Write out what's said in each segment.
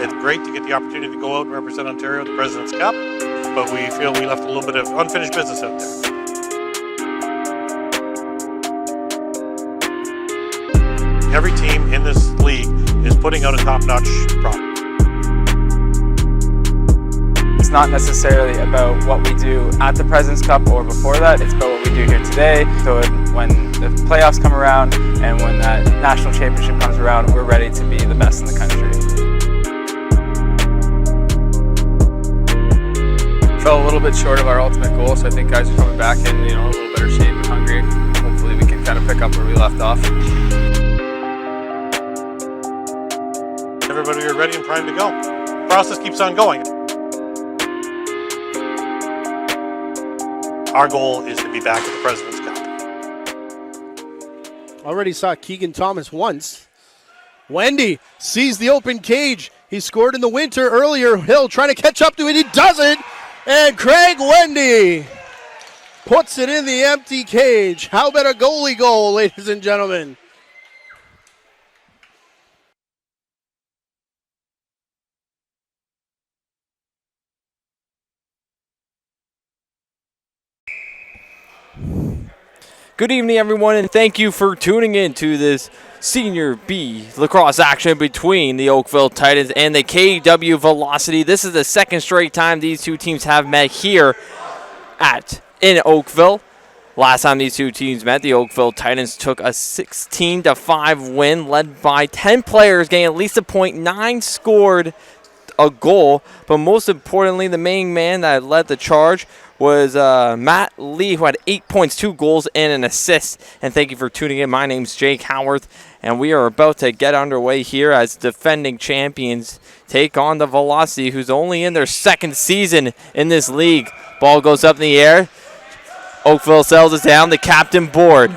It's great to get the opportunity to go out and represent Ontario at the President's Cup, but we feel we left a little bit of unfinished business out there. Every team in this league is putting out a top-notch product. It's not necessarily about what we do at the President's Cup or before that, it's about what we do here today. So when the playoffs come around and when that national championship comes around, we're ready to be the best in the country. Fell a little bit short of our ultimate goal, so I think guys are coming back in a little better shape and hungry. Hopefully we can kind of pick up where we left off. Everybody are ready and primed to go. The process keeps on going. Our goal is to be back at the President's Cup. Already saw Keegan Thomas once. Wendy sees the open cage. He scored in the winter earlier. Hill trying to catch up to it. He doesn't. And Craig Wendy puts it in the empty cage. How about a goalie goal, ladies and gentlemen? Good evening, everyone, and thank you for tuning in to this Senior B lacrosse action between the Oakville Titans and the KW Velocity. This is the second straight time these two teams have met here in Oakville. Last time these two teams met, the Oakville Titans took a 16-5 win led by 10 players, getting at least a point. 9 scored a goal, but most importantly, the main man that led the charge was Matt Lee, who had 8 points, 2 goals, and an assist. And thank you for tuning in. My name's Jake Howarth, and we are about to get underway here as defending champions take on the Velocity, who's only in their second season in this league. Ball goes up in the air. Oakville sells it down. The captain board.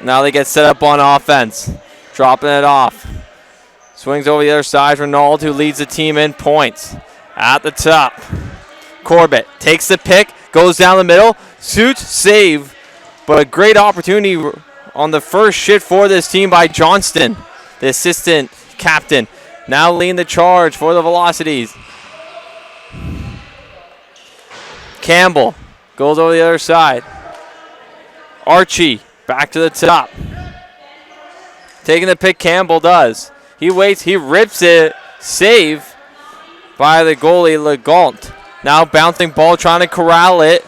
Now they get set up on offense. Dropping it off. Swings over the other side. Ronald, who leads the team in points. At the top. Corbett takes the pick. Goes down the middle. Shoots. Save. But a great opportunity on the first shift for this team by Johnston, the assistant captain. Now leading the charge for the Velocities. Campbell goes over the other side. Archie back to the top. Taking the pick, Campbell does. He waits, he rips it. Save by the goalie, Legaunt. Now bouncing ball, trying to corral it.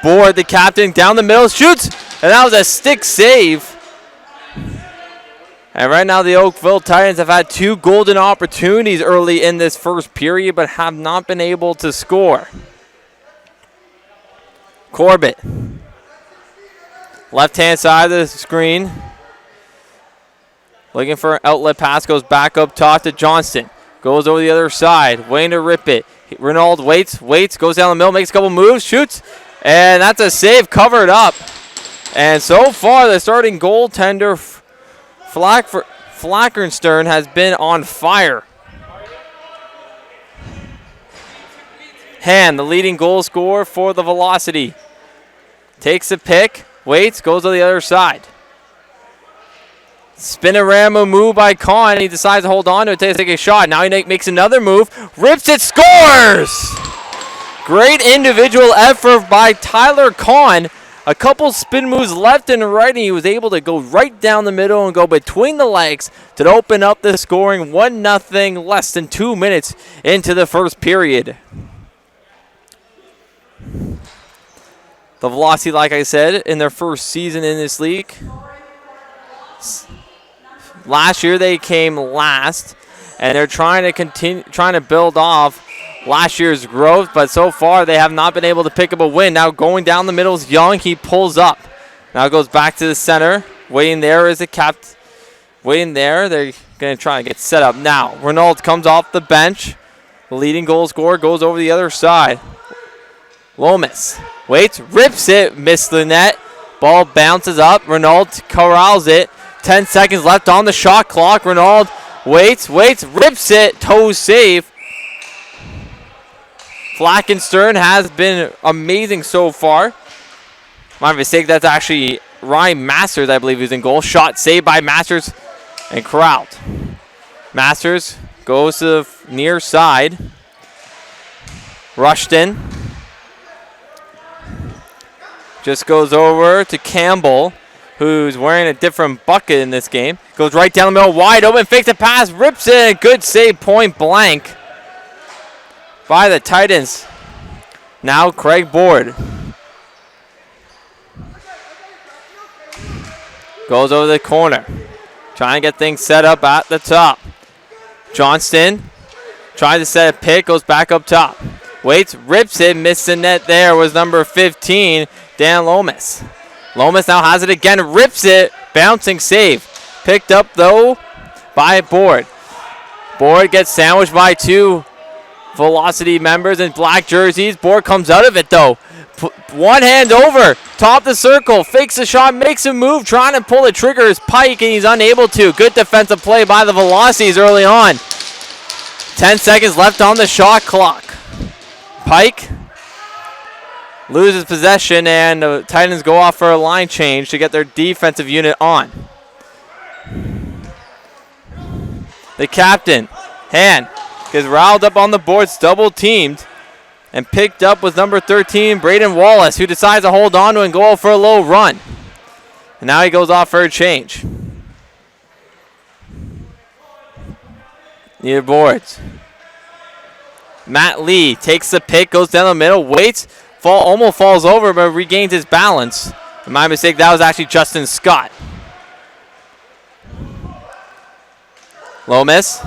Board, the captain, down the middle, shoots. And that was a stick save. And right now the Oakville Titans have had 2 golden opportunities early in this first period, but have not been able to score. Corbett. Left-hand side of the screen. Looking for an outlet pass, goes back up top to Johnston. Goes over the other side, waiting to rip it. Renauld waits, goes down the middle, makes a couple moves, shoots. And that's a save, covered up. And so far, the starting goaltender, Flackenstern, has been on fire. Han, the leading goal scorer for the Velocity. Takes the pick, waits, goes to the other side. Spinorama move by Kahn. He decides to hold on to it, take a shot. Now he makes another move, rips it, scores! Great individual effort by Tyler Kahn. A couple spin moves left and right, and he was able to go right down the middle and go between the legs to open up the scoring. 1-0, less than 2 minutes into the first period. The Velocity, like I said, in their first season in this league. Last year they came last, and they're trying to build off last year's growth, but so far they have not been able to pick up a win. Now going down the middle is Young. He pulls up. Now goes back to the center. Waiting there is the captain. Waiting there. They're going to try and get set up. Now Renault comes off the bench. The leading goal scorer goes over the other side. Lomas waits, rips it, missed the net. Ball bounces up. Renault corrals it. 10 seconds left on the shot clock. Renault waits, rips it. Toe save. Flackenstern has been amazing so far. My mistake, that's actually Ryan Masters, I believe, who's in goal. Shot saved by Masters and corralled. Masters goes to the near side. Rushton just goes over to Campbell, who's wearing a different bucket in this game. Goes right down the middle, wide open, fakes the pass, rips it. Good save, point blank by the Titans. Now Craig Board goes over the corner, trying to get things set up at the top. Johnston tries to set a pick, goes back up top. Waits, rips it, missed the net there, was number 15, Dan Lomas. Lomas now has it again, rips it, bouncing save. Picked up, though, by Board. Board gets sandwiched by two Velocity members in black jerseys. Board comes out of it, though. One hand over, top the circle, fakes the shot, makes a move, trying to pull the trigger is Pike, and he's unable to. Good defensive play by the Velocities early on. 10 seconds left on the shot clock. Pike loses possession, and the Titans go off for a line change to get their defensive unit on. The captain, Hand, gets riled up on the boards, double teamed, and picked up with number 13, Braden Wallace, who decides to hold on to and go for a low run. And now he goes off for a change. Near boards. Matt Lee takes the pick, goes down the middle, waits, almost falls over, but regains his balance. And my mistake, that was actually Justin Scott. Lomas,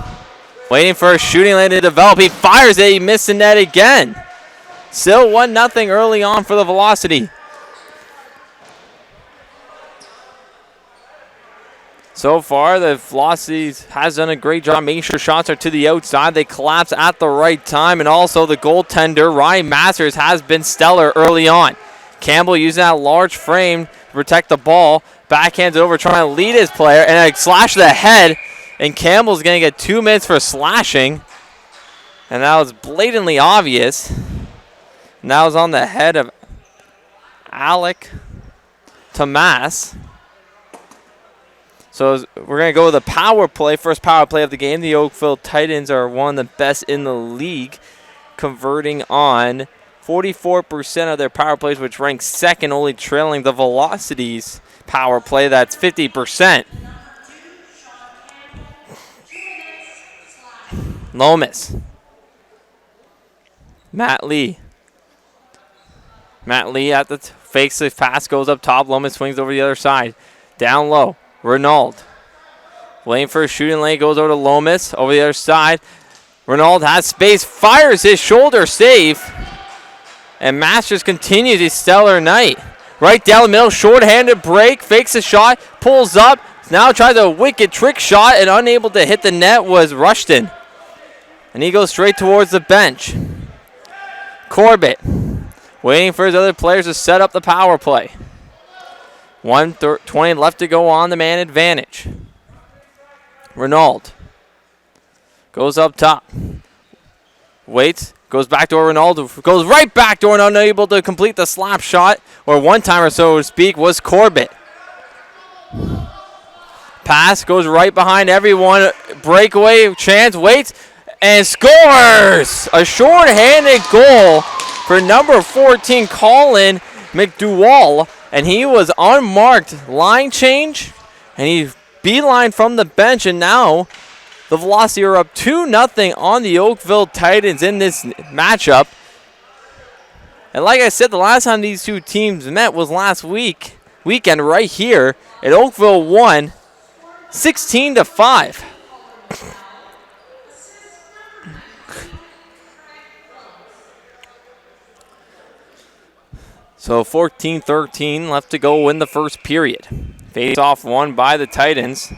waiting for a shooting lane to develop. He fires it, he missed the net again. Still 1-0 early on for the Velocity. So far, the Velocities has done a great job making sure shots are to the outside. They collapse at the right time, and also the goaltender, Ryan Masters, has been stellar early on. Campbell using that large frame to protect the ball. Backhands it over, trying to lead his player, and a slash to the head, and Campbell's going to get 2 minutes for slashing. And that was blatantly obvious. And that was on the head of Alec Tomas. So we're going to go with the power play, first power play of the game. The Oakville Titans are one of the best in the league, converting on 44% of their power plays, which ranks second, only trailing the Velocities power play. That's 50%. Lomas. Matt Lee. Matt Lee at the fakes the pass, goes up top. Lomas swings over the other side. Down low. Renaud. Waiting for a shooting lane, goes over to Lomas. Over the other side. Renaud has space, fires his shoulder save. And Masters continues his stellar night. Right down the middle, short-handed break, fakes a shot, pulls up. Now tries a wicked trick shot, and unable to hit the net was Rushton. And he goes straight towards the bench. Corbett waiting for his other players to set up the power play. 1:20 left to go on the man advantage. Renaud goes up top. Waits, goes back to Renaud, goes right back to and unable to complete the slap shot, or one-timer, so to speak, was Corbett. Pass goes right behind everyone. Breakaway chance, waits, and scores! A short-handed goal for number 14, Colin McDowell. And he was unmarked. Line change, and he beeline from the bench, and now the Velocity are up 2-0 on the Oakville Titans in this matchup. And like I said, the last time these two teams met was last weekend right here, and Oakville won 16-5. So 14-13 left to go in the first period. Face-off won by the Titans.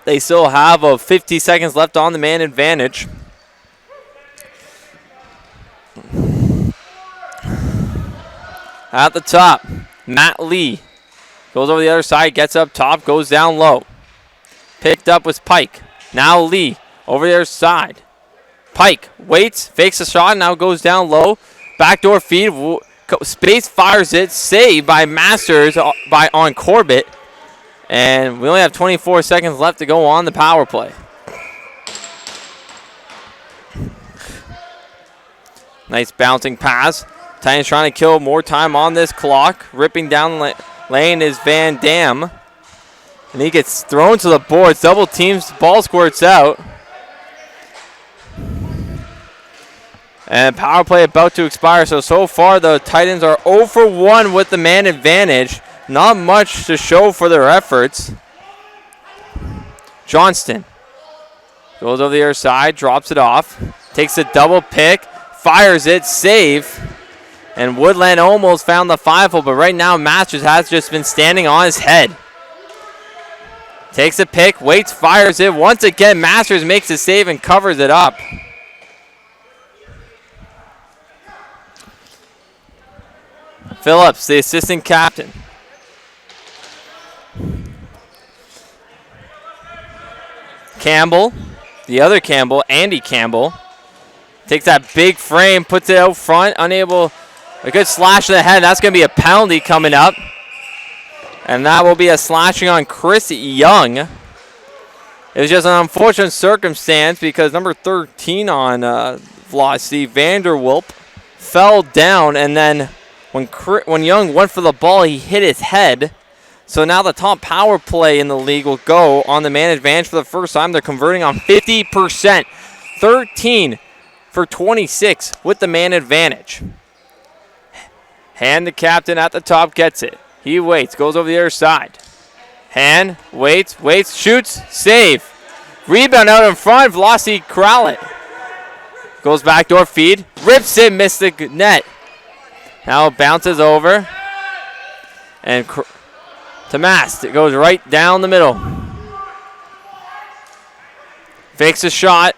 They still have 50 seconds left on the man advantage. At the top, Matt Lee goes over the other side, gets up top, goes down low. Picked up was Pike. Now Lee over the other side. Pike waits, fakes a shot, now goes down low. Backdoor feed. Space fires it. Saved by Masters on Corbett. And we only have 24 seconds left to go on the power play. Nice bouncing pass. Titans trying to kill more time on this clock. Ripping down lane is Van Dam. And he gets thrown to the boards. Double teams. Ball squirts out. And power play about to expire. So far the Titans are 0 for 1 with the man advantage. Not much to show for their efforts. Johnston goes over the other side. Drops it off. Takes a double pick. Fires it. Save. And Woodland almost found the 5-hole, but right now Masters has just been standing on his head. Takes a pick, waits, fires it. Once again, Masters makes a save and covers it up. Phillips, the assistant captain. Campbell, the other Campbell, Andy Campbell, takes that big frame, puts it out front, unable. A good slash to the head. That's going to be a penalty coming up. And that will be a slashing on Chris Young. It was just an unfortunate circumstance because number 13 on velocity, Vanderwilp, fell down. And then when Young went for the ball, he hit his head. So now the top power play in the league will go on the man advantage for the first time. They're converting on 50%. 13 for 26 with the man advantage. Hand the captain at the top gets it. He waits, goes over the other side. Hand, waits, shoots, save. Rebound out in front, Velocity corral it. Goes backdoor feed, rips it, missed the net. Now it bounces over. And to Mast, it goes right down the middle. Fakes a shot.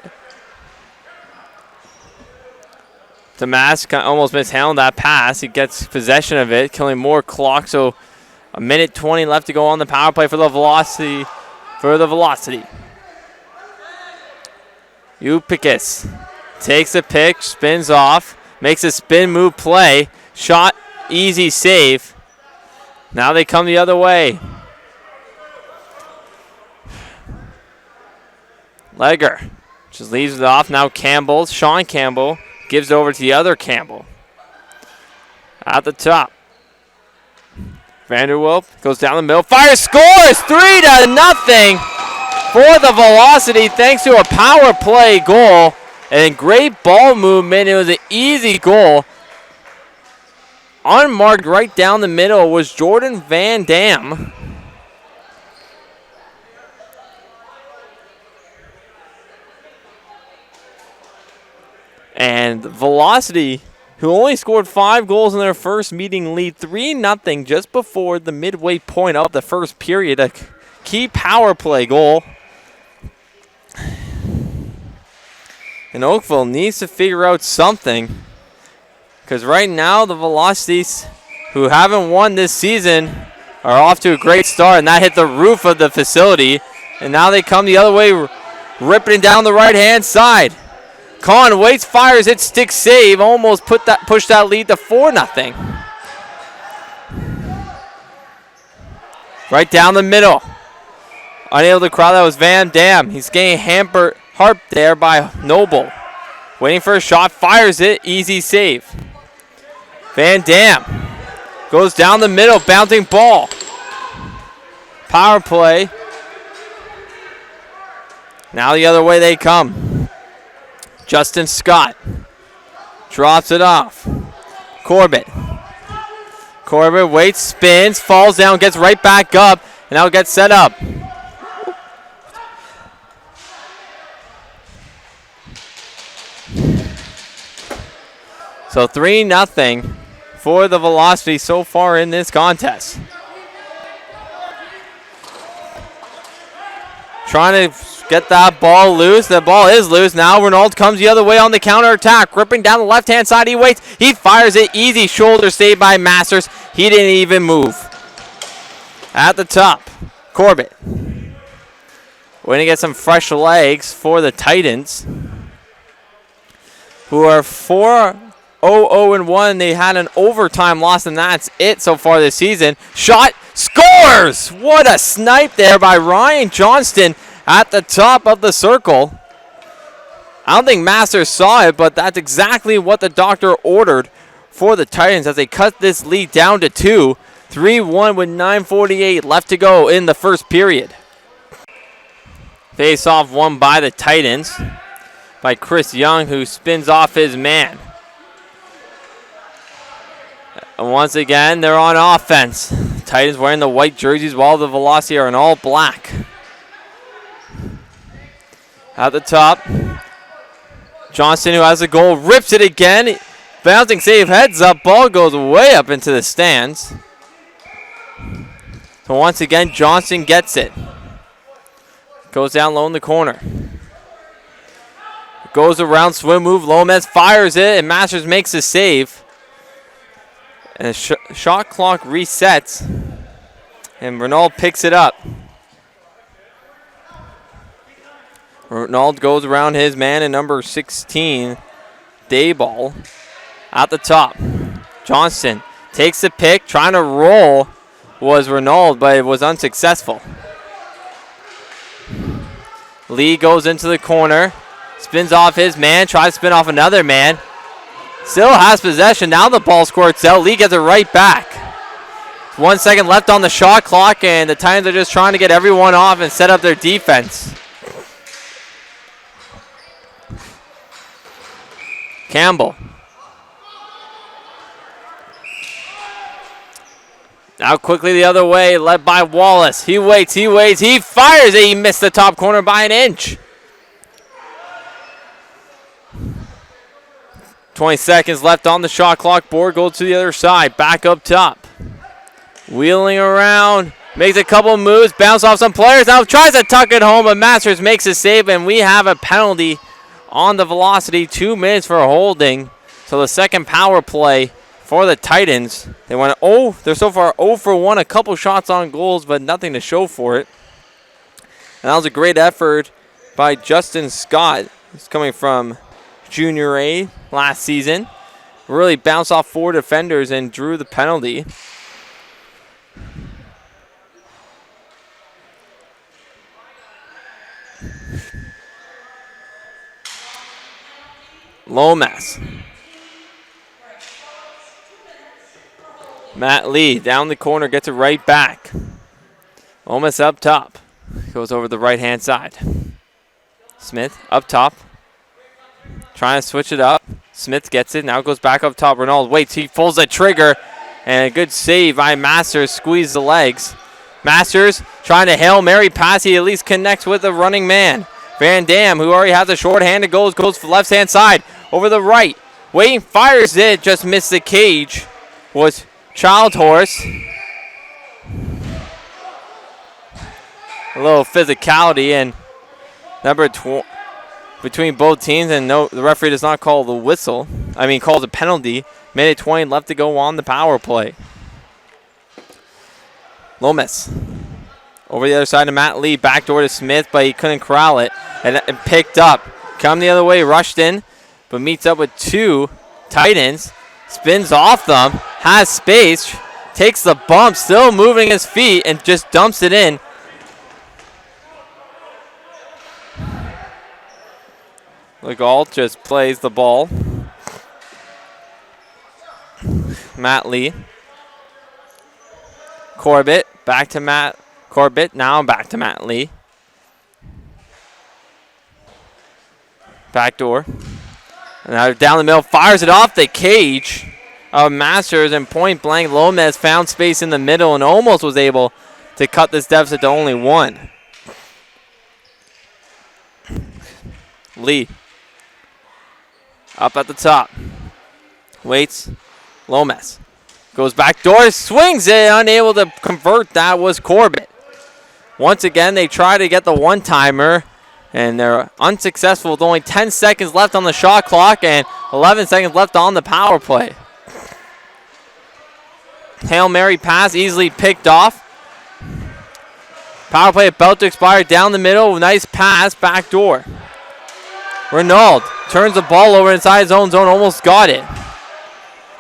Damas almost mishandled that pass. He gets possession of it, killing more clock. So a minute 20 left to go on the power play for the velocity. Upikis takes a pick, spins off, makes a spin move play. Shot, easy save. Now they come the other way. Legger just leaves it off. Now Campbell, Sean Campbell. Gives it over to the other Campbell. At the top. Vanderwilp goes down the middle. Fires, scores! 3-0 for the Velocity thanks to a power play goal. And great ball movement. It was an easy goal. Unmarked right down the middle was Jordan Van Dam. And Velocity, who only scored 5 goals in their first meeting, lead 3-0 just before the midway point of the first period. A key power play goal. And Oakville needs to figure out something. Because right now the Velocities, who haven't won this season, are off to a great start. And that hit the roof of the facility. And now they come the other way, ripping down the right-hand side. Kahn waits, fires it, stick save, almost pushed that lead to 4-0. Right down the middle. Unable to crowd, that was Van Dam. He's getting harped there by Noble. Waiting for a shot, fires it, easy save. Van Dam goes down the middle, bouncing ball. Power play. Now the other way they come. Justin Scott drops it off. Corbett waits, spins, falls down, gets right back up, and now gets set up. So 3-0 for the Velocity so far in this contest. Trying to get that ball loose. The ball is loose. Now Renault comes the other way on the counter attack. Ripping down the left-hand side. He waits. He fires it. Easy shoulder save by Masters. He didn't even move. At the top, Corbett. We're going to get some fresh legs for the Titans, who are 4 0-1. They had an overtime loss, and that's it so far this season. Shot, scores! What a snipe there by Ryan Johnston at the top of the circle. I don't think Masters saw it, but that's exactly what the doctor ordered for the Titans as they cut this lead down to 2. 3-1 with 9:48 left to go in the first period. Face off won by the Titans by Chris Young, who spins off his man. And once again, they're on offense. Titans wearing the white jerseys while the Velocity are in all black. At the top, Johnston, who has a goal, rips it again. Bouncing save, heads up, ball goes way up into the stands. So once again, Johnston gets it. Goes down low in the corner. Goes around, swim move, Lomez fires it, and Masters makes a save. And the shot clock resets, and Renaud picks it up. Renaud goes around his man in number 16, Dayball, at the top. Johnston takes the pick, trying to roll was Renaud, but it was unsuccessful. Lee goes into the corner, spins off his man, tries to spin off another man. Still has possession. Now the ball squirts out. Lee gets it right back. 1 second left on the shot clock, and the Titans are just trying to get everyone off and set up their defense. Campbell. Now quickly the other way, led by Wallace. He waits, he fires it. He missed the top corner by an inch. 20 seconds left on the shot clock. Board goes to the other side, back up top. Wheeling around, makes a couple moves, bounce off some players. Now tries to tuck it home, but Masters makes a save, and we have a penalty on the Velocity. 2 minutes for holding. So the second power play for the Titans. They went they're so far 0 for 1, a couple shots on goals, but nothing to show for it. And that was a great effort by Justin Scott. He's coming from Junior A last season. Really bounced off 4 defenders and drew the penalty. Lomas. Matt Lee down the corner, gets it right back. Lomas up top. Goes over the right-hand side. Smith up top. Trying to switch it up. Smith gets it. Now goes back up top. Renaud waits. He pulls the trigger. And a good save by Masters. Squeeze the legs. Masters trying to Hail Mary pass. He at least connects with the running man. Van Dam, who already has a short-handed goal, goes for the left-hand side. Over the right. Waiting, fires it. Just missed the cage. Was Child Horse. A little physicality and between both teams, and no, the referee does not call the whistle. Calls a penalty. Minute 20 left to go on the power play. Lomas over the other side to Matt Lee, backdoor to Smith, but he couldn't corral it, and picked up. Come the other way, rushed in, but meets up with 2 Titans. Spins off them, has space, takes the bump, still moving his feet, and just dumps it in. Legault just plays the ball. Matt Lee. Corbett, back to Matt. Corbett, now back to Matt Lee. Backdoor. And now down the middle, fires it off the cage of Masters, and point blank Lomez found space in the middle and almost was able to cut this deficit to only 1. Lee. Up at the top. Waits. Lomas. Goes back door, swings it, unable to convert. That was Corbett. Once again, they try to get the one-timer, and they're unsuccessful with only 10 seconds left on the shot clock and 11 seconds left on the power play. Hail Mary pass, easily picked off. Power play about to expire down the middle. Nice pass, back door. Renaud turns the ball over inside his own zone, almost got it.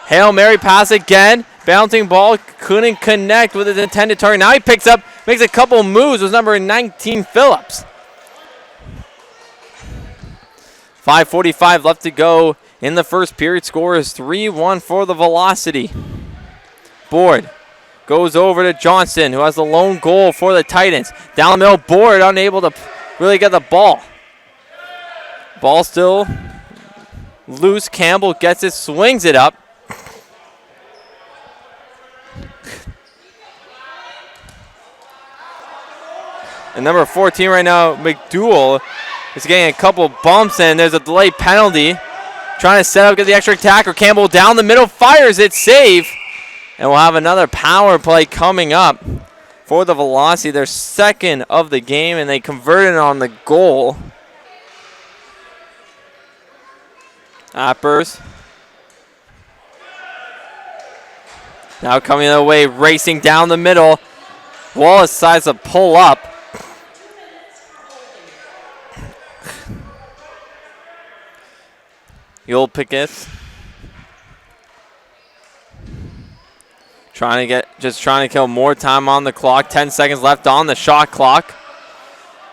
Hail Mary pass again. Bouncing ball, couldn't connect with his intended target. Now he picks up, makes a couple moves with number 19, Phillips. 5:45 left to go in the first period. Score is 3-1 for the Velocity. Board goes over to Johnston, who has the lone goal for the Titans. Down the middle, Board unable to really get the ball. Ball still loose. Campbell gets it, swings it up. And number 14 right now, McDougal, is getting a couple bumps, and there's a delayed penalty. Trying to set up, get the extra attacker. Campbell down the middle, fires it, save. And we'll have another power play coming up for the Velocity. Their second of the game, and they converted on the goal. Appers. Now coming the other way, racing down the middle. Wallace decides to pull up. The old Pickett. Trying to kill more time on the clock. 10 seconds left on the shot clock.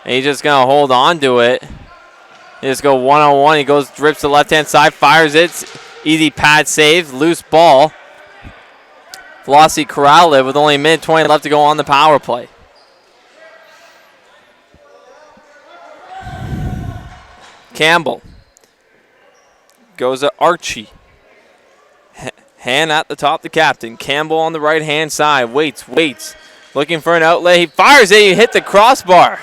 And he's just going to hold on to it. He just go one-on-one. He goes, drips to the left-hand side, fires it. Easy pad save, loose ball. Velocity corral it with only a minute 20 left to go on the power play. Campbell goes to Archie. Hand at the top, the captain. Campbell on the right-hand side. Waits. Looking for an outlet. He fires it. He hit the crossbar.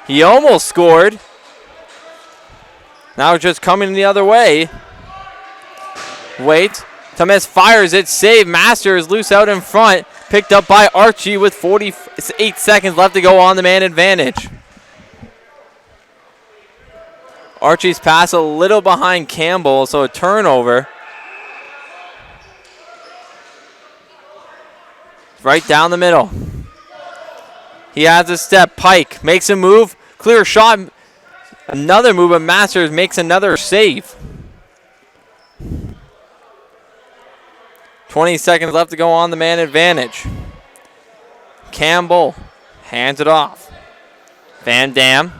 He almost scored. Now just coming the other way. Waits. Thomas fires it. Save. Masters loose out in front. Picked up by Archie with 48 seconds left to go on the man advantage. Archie's pass a little behind Campbell, so a turnover. Right down the middle. He has a step. Pike makes a move. Clear shot. Another move, but Masters makes another save. 20 seconds left to go on the man advantage. Campbell hands it off. Van Dam.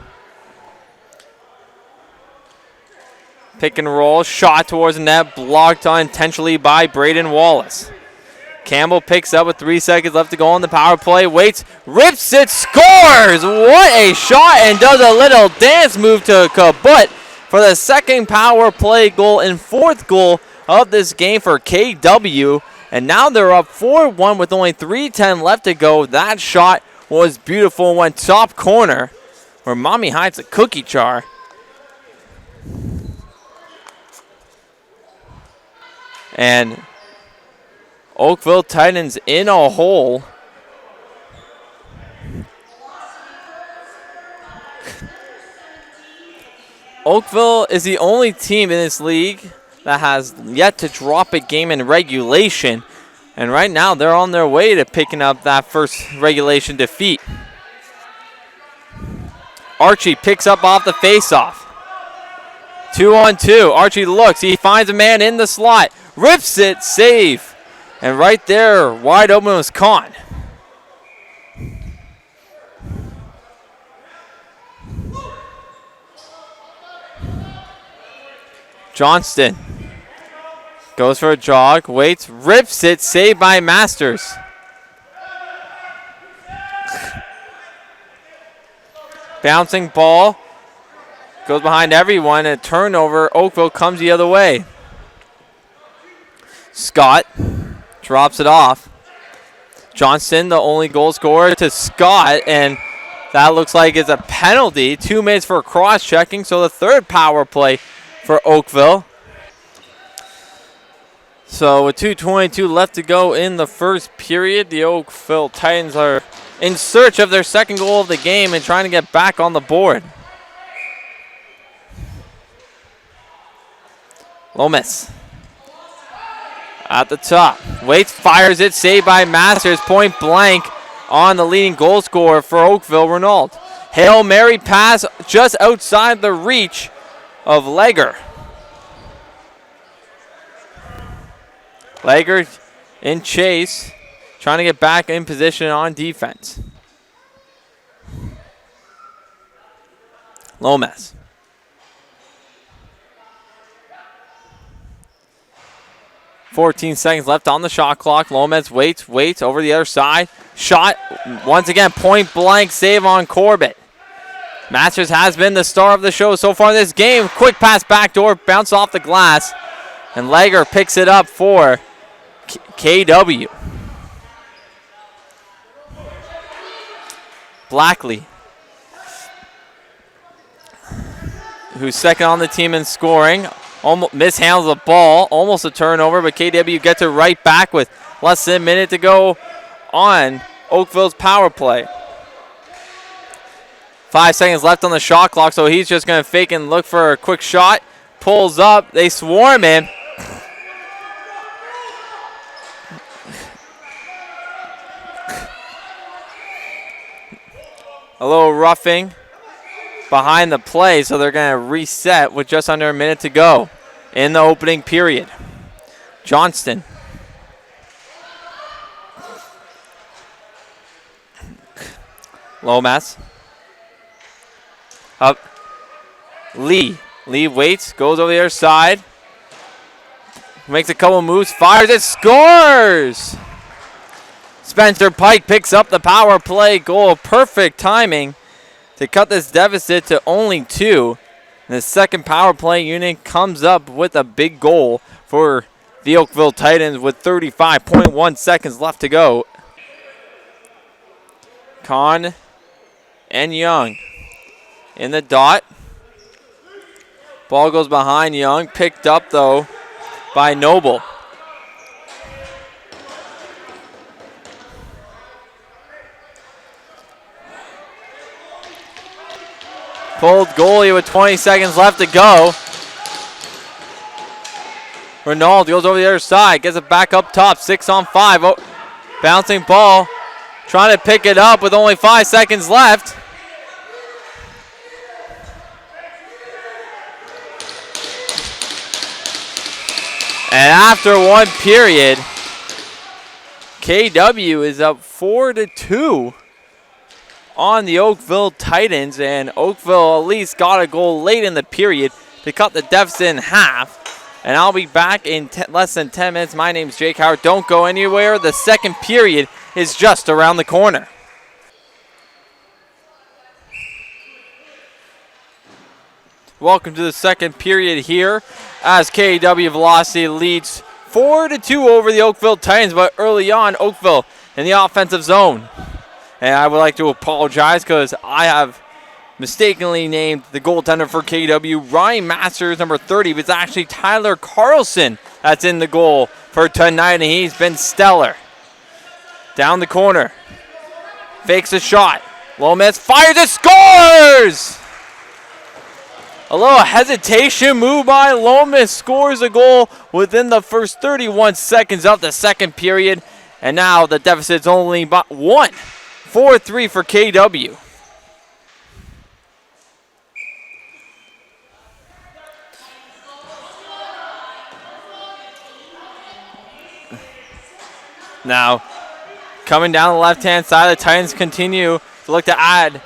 Pick and roll. Shot towards the net. Blocked unintentionally by Braden Wallace. Campbell picks up with 3 seconds left to go on the power play. Waits, rips it, scores! What a shot, and does a little dance move to Kabut for the second power play goal and fourth goal of this game for KW. And now they're up 4-1 with only 3:10 left to go. That shot was beautiful, went top corner where Mommy hides a cookie jar. And Oakville Titans in a hole. Oakville is the only team in this league that has yet to drop a game in regulation. And right now they're on their way to picking up that first regulation defeat. Archie picks up off the faceoff. 2-on-2. Archie looks. He finds a man in the slot. Rips it. Save. And right there, wide open was Kahn. Johnston goes for a jog, waits, rips it, saved by Masters. Bouncing ball, goes behind everyone, and a turnover. Oakville comes the other way. Scott drops it off. Johnston, the only goal scorer, to Scott, and that looks like it's a penalty. 2 minutes for cross-checking, so the third power play for Oakville. So with 2:22 left to go in the first period, the Oakville Titans are in search of their second goal of the game and trying to get back on the board. Lomas at the top. Waits, fires it, saved by Masters, point blank on the leading goal scorer for Oakville, Renault. Hail Mary pass just outside the reach of Legger. Lager in chase, trying to get back in position on defense. Lomas. "14 seconds left on the shot clock. Lomas waits over the other side. Shot, once again, point blank save on Corbett. Masters has been the star of the show so far in this game. Quick pass backdoor, bounce off the glass. And Lager picks it up for KW. Blackley, who's second on the team in scoring, almost mishandles the ball, almost a turnover, but KW gets it right back with less than a minute to go on Oakville's power play. 5 seconds left on the shot clock, so he's just going to fake and look for a quick shot. Pulls up, they swarm him. A little roughing behind the play, so they're going to reset with just under a minute to go in the opening period. Johnston. Lomas. Up. Lee. Lee waits, goes over the other side. Makes a couple moves, fires it, scores! Spencer Pike picks up the power play goal. Perfect timing to cut this deficit to only 2. And the second power play unit comes up with a big goal for the Oakville Titans with 35.1 seconds left to go. Kahn and Young in the dot. Ball goes behind Young. Picked up, though, by Noble. Pulled goalie with 20 seconds left to go. Renault goes over the other side. Gets it back up top. 6 on 5. Oh, bouncing ball. Trying to pick it up with only 5 seconds left. And after one period, KW is up 4-2 on the Oakville Titans, and Oakville at least got a goal late in the period to cut the deficit in half. And I'll be back in less than 10 minutes. My name's Jake Howard. Don't go anywhere. The second period is just around the corner. Welcome to the second period here as KW Velocity leads 4-2 over the Oakville Titans, but early on, Oakville in the offensive zone. And I would like to apologize because I have mistakenly named the goaltender for KW Ryan Masters, number 30, but it's actually Tyler Carlson that's in the goal for tonight, and he's been stellar. Down the corner. Fakes a shot. Lomas fires it, scores! A little hesitation move by Lomas, scores a goal within the first 31 seconds of the second period. And now the deficit's only about 1. 4-3 for KW. Now, coming down the left-hand side, the Titans continue to look to add.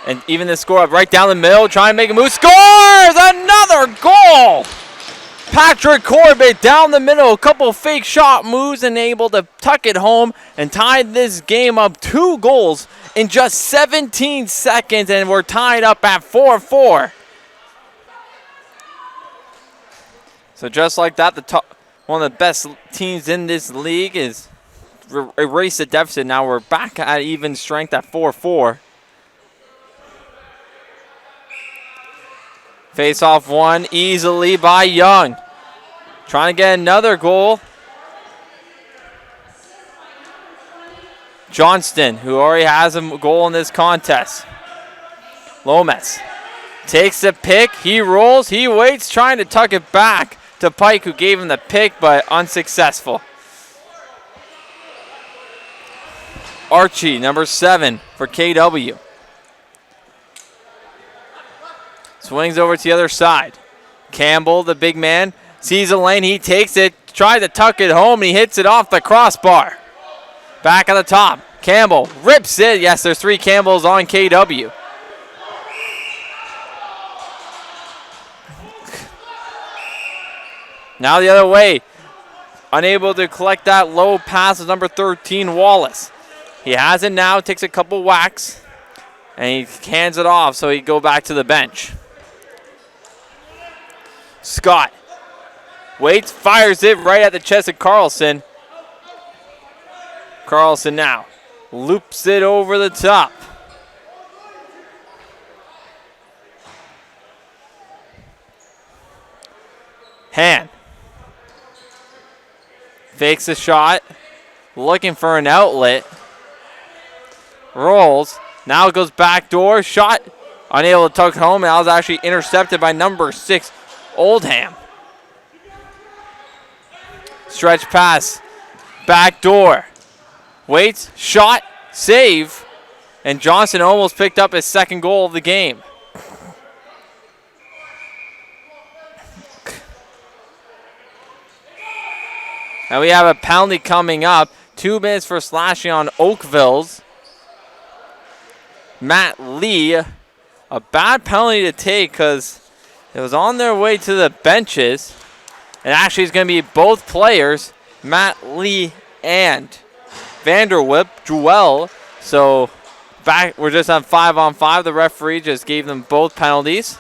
And even the score up right down the middle, trying to make a move. Scores! Another goal! Patrick Corbett down the middle, a couple fake shot moves and able to tuck it home and tied this game up 2 goals in just 17 seconds, and we're tied up at 4-4. So just like that, one of the best teams in this league is erased the deficit. Now we're back at even strength at 4-4. Face off one easily by Young. Trying to get another goal. Johnston, who already has a goal in this contest. Lomas takes the pick. He rolls. He waits, trying to tuck it back to Pike, who gave him the pick, but unsuccessful. Archie, number 7 for KW. Swings over to the other side. Campbell, the big man, sees a lane. He takes it. tried to tuck it home, and he hits it off the crossbar. Back at the top. Campbell rips it. Yes, there's 3 Campbells on KW. Now the other way. Unable to collect that low pass is number 13, Wallace. He has it now, takes a couple whacks, and he hands it off so he can go back to the bench. Scott waits, fires it right at the chest of Carlson. Carlson now loops it over the top. Hand. Fakes a shot. Looking for an outlet. Rolls. Now it goes back door. Shot. Unable to tuck home. And that was actually intercepted by number 6, Oldham. Stretch pass. Back door. Waits. Shot. Save. And Johnson almost picked up his second goal of the game. And we have a penalty coming up. 2 minutes for slashing on Oakville's. Matt Lee. A bad penalty to take because it was on their way to the benches. And actually it's going to be both players, Matt Lee and Vanderwip, Joel. So back, we're just on 5-on-5. The referee just gave them both penalties.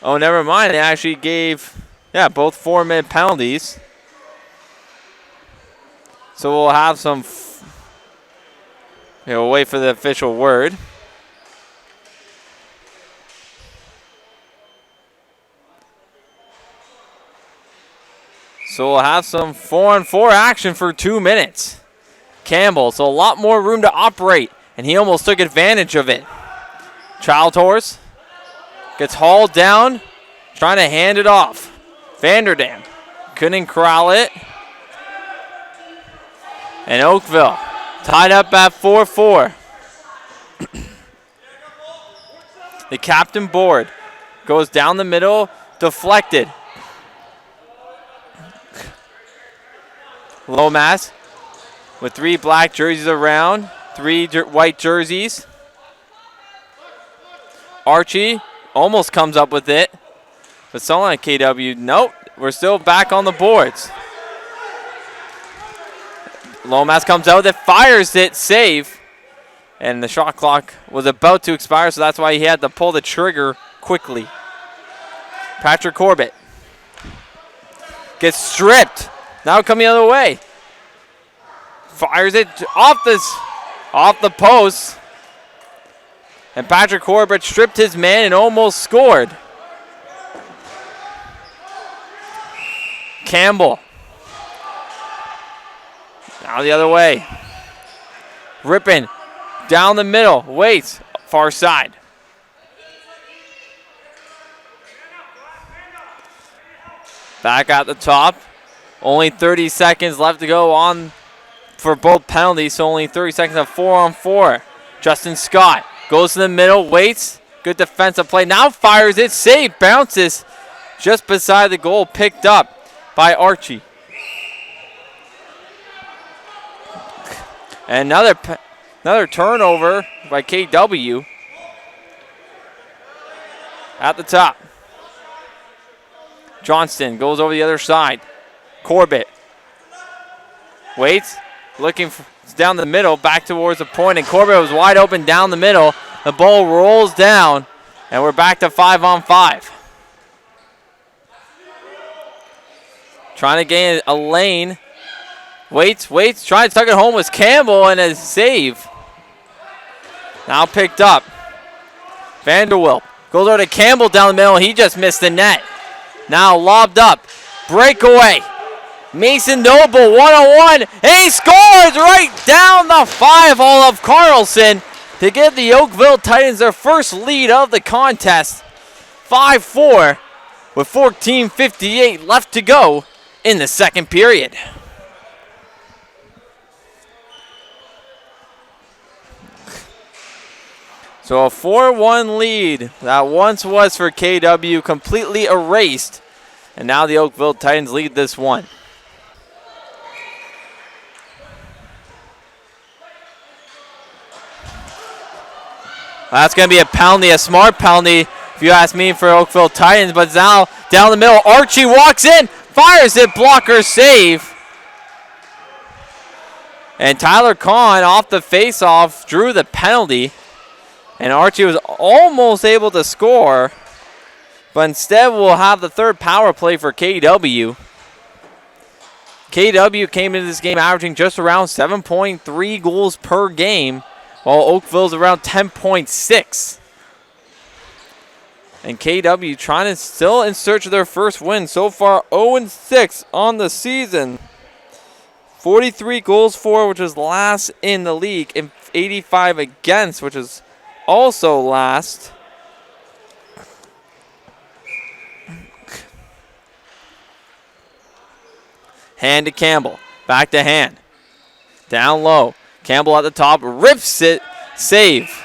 Oh, never mind. They actually gave, both 4-minute penalties. So we'll have some, we'll wait for the official word. So we'll have some 4-on-4 action for 2 minutes. Campbell, so a lot more room to operate, and he almost took advantage of it. Child Horse gets hauled down, trying to hand it off. Vanderdam couldn't corral it. And Oakville tied up at 4-4. The captain board goes down the middle, deflected. Lomas with 3 black jerseys around, 3 white jerseys. Archie almost comes up with it. But someone at KW, nope, we're still back on the boards. Lomas comes out with it, fires it, save. And the shot clock was about to expire, so that's why he had to pull the trigger quickly. Patrick Corbett gets stripped. Now coming the other way. Fires it off the post. And Patrick Corbett stripped his man and almost scored. Campbell. Now the other way. Rippin down the middle. Waits. Far side. Back at the top. Only 30 seconds left to go on for both penalties. So only 30 seconds of 4-on-4. Justin Scott goes to the middle. Waits. Good defensive play. Now fires it. Save. Bounces just beside the goal. Picked up by Archie. And another turnover by KW at the top. Johnston goes over the other side. Corbett waits, looking down the middle, back towards the point, and Corbett was wide open down the middle. The ball rolls down, and we're back to 5-on-5. Trying to gain a lane. Waits, trying to tuck it home with Campbell, and a save. Now picked up. Vanderwilp goes over to Campbell down the middle. He just missed the net. Now lobbed up. Breakaway. Mason Noble, 1-on-1. And he scores right down the 5-hole of Carlson to give the Oakville Titans their first lead of the contest. 5-4 with 14:58 left to go in the second period. So a 4-1 lead that once was for KW completely erased And now the Oakville Titans lead this one. That's going to be a penalty, a smart penalty, if you ask me, for Oakville Titans. But now down the middle, Archie walks in, fires it, blocker save. And Tyler Kahn off the face-off drew the penalty. And Archie was almost able to score. But instead we'll have the third power play for KW. KW came into this game averaging just around 7.3 goals per game, while Oakville's around 10.6. And KW trying to still in search of their first win. So far 0-6 on the season. 43 goals for, which is last in the league, and 85 against, which is also last. Hand to Campbell. Back to Hand. Down low. Campbell at the top. Rips it. Save.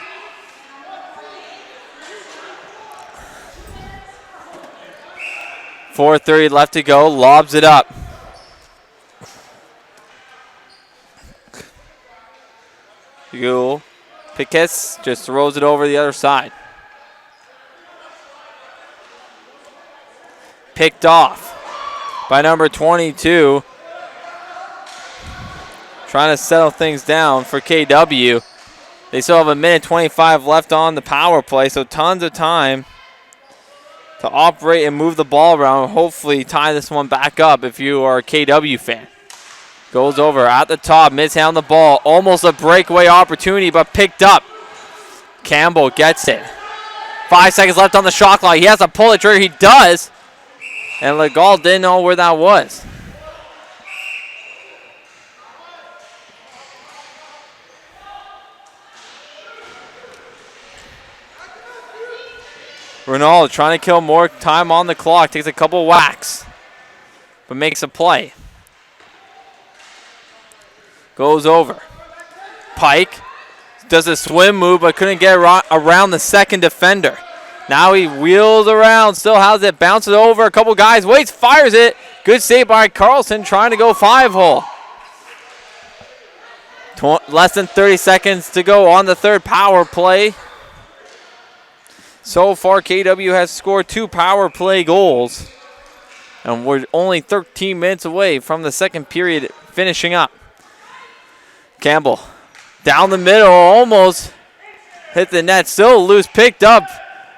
.430 left to go. Lobs it up. Piquet just throws it over the other side. Picked off by number 22. Trying to settle things down for KW. They still have 1:25 left on the power play, so tons of time to operate and move the ball around. Hopefully tie this one back up if you are a KW fan. Goes over at the top, mishandled the ball. Almost a breakaway opportunity, but picked up. Campbell gets it. 5 seconds left on the shot clock. He has to pull the trigger. He does. And Legal didn't know where that was. Ronaldo trying to kill more time on the clock. Takes a couple whacks, but makes a play. Goes over. Pike does a swim move, but couldn't get around the second defender. Now he wheels around, still has it, bounces over a couple guys, waits, fires it. Good save by Carlson, trying to go 5-hole. Less than 30 seconds to go on the third power play. So far, KW has scored 2 power play goals. And we're only 13 minutes away from the second period finishing up. Campbell down the middle, almost hit the net, still loose, picked up,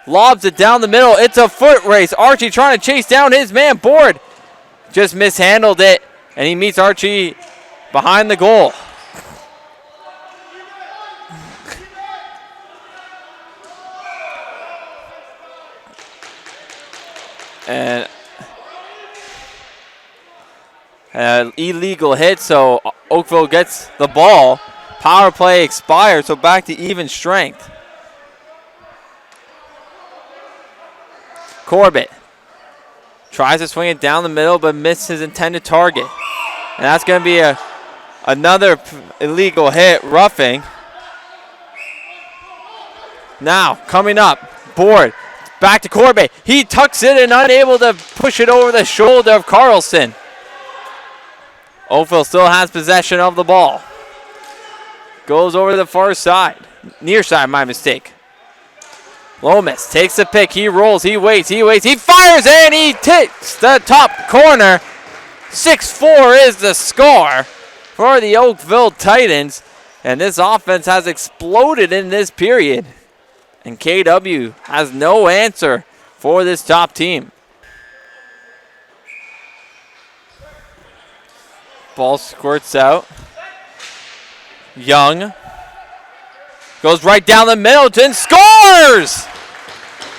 lobs it down the middle. It's a foot race. Archie trying to chase down his man. Board just mishandled it, and he meets Archie behind the goal. And an illegal hit, so Oakville gets the ball. Power play expired, so back to even strength. Corbett tries to swing it down the middle, but missed his intended target. And that's going to be another illegal hit, roughing. Now, coming up, Board, back to Corbett. He tucks it and unable to push it over the shoulder of Carlson. Oakville still has possession of the ball. Goes over to the far side. Near side, my mistake. Lomas takes the pick. He rolls. He waits. He fires and he takes the top corner. 6-4 is the score for the Oakville Titans. And this offense has exploded in this period. And KW has no answer for this top team. Ball squirts out. Young goes right down the middle and scores!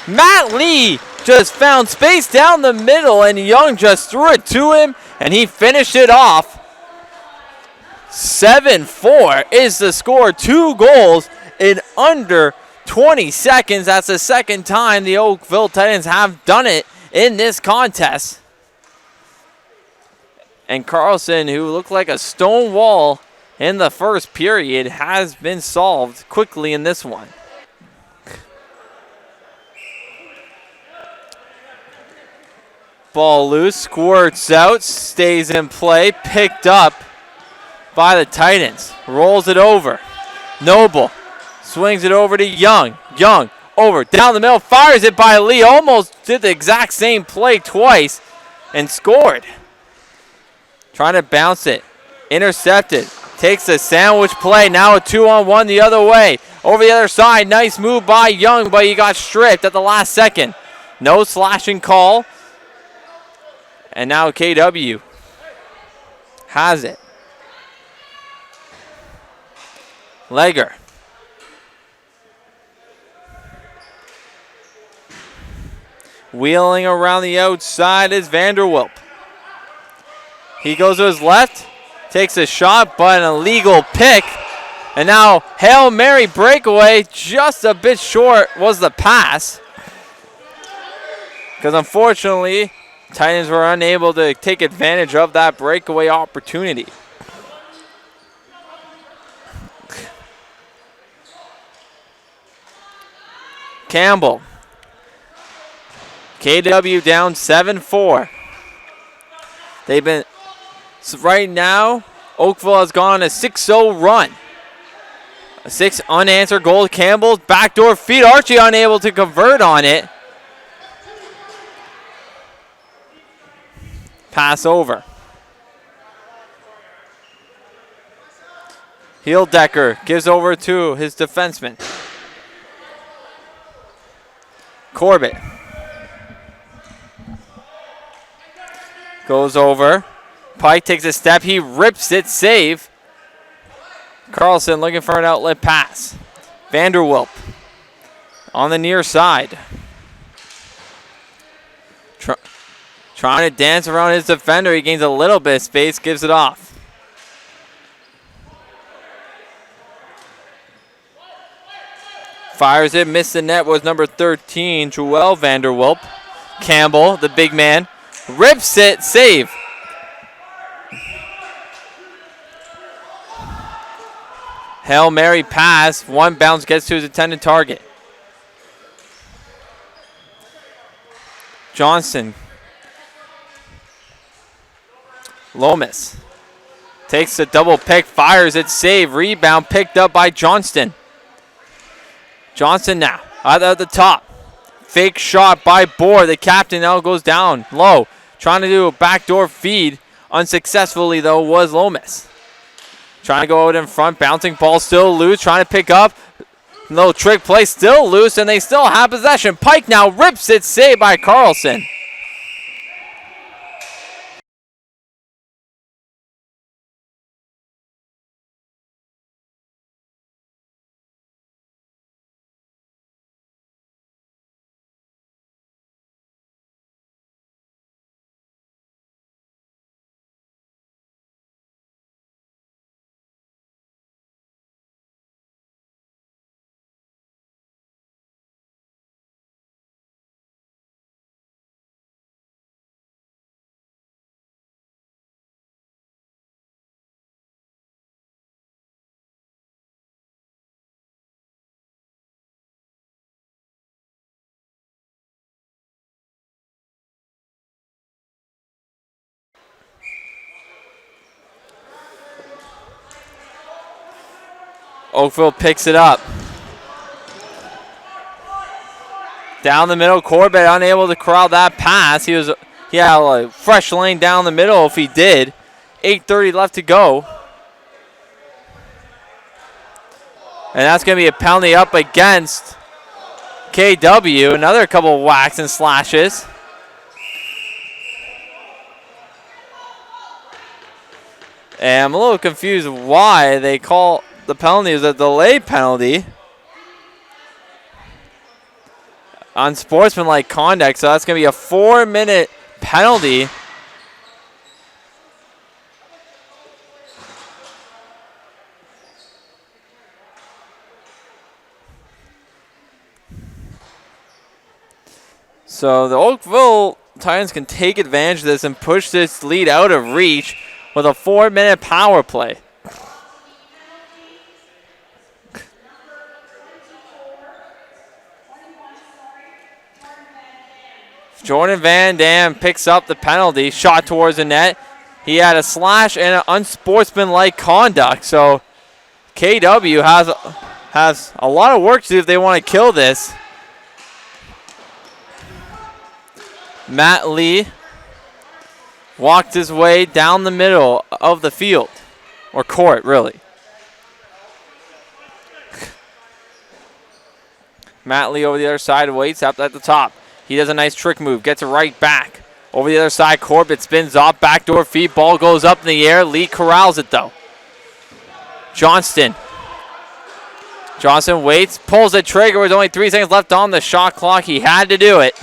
Matt Lee just found space down the middle, and Young just threw it to him, and he finished it off. 7-4 is the score. 2 goals in under 20 seconds. That's the second time the Oakville Titans have done it in this contest. And Carlson, who looked like a stone wall in the first period, has been solved quickly in this one. Ball loose, squirts out, stays in play, picked up by the Titans. Rolls it over. Noble swings it over to Young. Young over, down the middle, fires it by Lee. Almost did the exact same play twice and scored. Trying to bounce it. Intercepted. Takes a sandwich play. Now a 2-on-1 the other way. Over the other side. Nice move by Young, but he got stripped at the last second. No slashing call. And now KW has it. Legger. Wheeling around the outside is Vanderwilp. He goes to his left, takes a shot, but an illegal pick. And now Hail Mary breakaway, just a bit short was the pass. Because unfortunately, Titans were unable to take advantage of that breakaway opportunity. Campbell. KW down 7-4. They've been, so right now, Oakville has gone on a 6-0 run. A 6 unanswered goal. Campbell's backdoor feed. Archie unable to convert on it. Pass over. Decker gives over to his defenseman. Corbett. Goes over. Pike takes a step. He rips it. Save. Carlson looking for an outlet pass. Vanderwilp on the near side. Trying to dance around his defender. He gains a little bit of space. Gives it off. Fires it. Missed the net was number 13, Joel Vanderwilp. Campbell, the big man. Rips it. Save. Hail Mary pass. One bounce gets to his intended target. Johnson. Lomas. Takes a double pick. Fires it. Save. Rebound picked up by Johnston. Johnson now out at the top. Fake shot by Bohr. The captain now goes down low. Trying to do a backdoor feed. Unsuccessfully, though, was Lomas. Trying to go out in front. Bouncing ball still loose. Trying to pick up. Little trick play still loose, and they still have possession. Pike now rips it. Saved by Carlson. Oakville picks it up. Down the middle, Corbett unable to corral that pass. He had a fresh lane down the middle if he did. 8:30 left to go. And that's going to be a penalty up against KW. Another couple whacks and slashes. And I'm a little confused why they call the penalty is a delay penalty. Unsportsmanlike conduct, so that's going to be a 4-minute penalty. So the Oakville Titans can take advantage of this and push this lead out of reach with a 4-minute power play. Jordan Van Dam picks up the penalty, shot towards the net. He had a slash and an unsportsmanlike conduct. So KW has a lot of work to do if they want to kill this. Matt Lee walked his way down the middle of the field, or court, really. Matt Lee over the other side waits up at the top. He does a nice trick move, gets it right back. Over the other side, Corbett spins off, backdoor feet, ball goes up in the air. Lee corrals it though. Johnston waits, pulls the trigger with only 3 seconds left on the shot clock. He had to do it.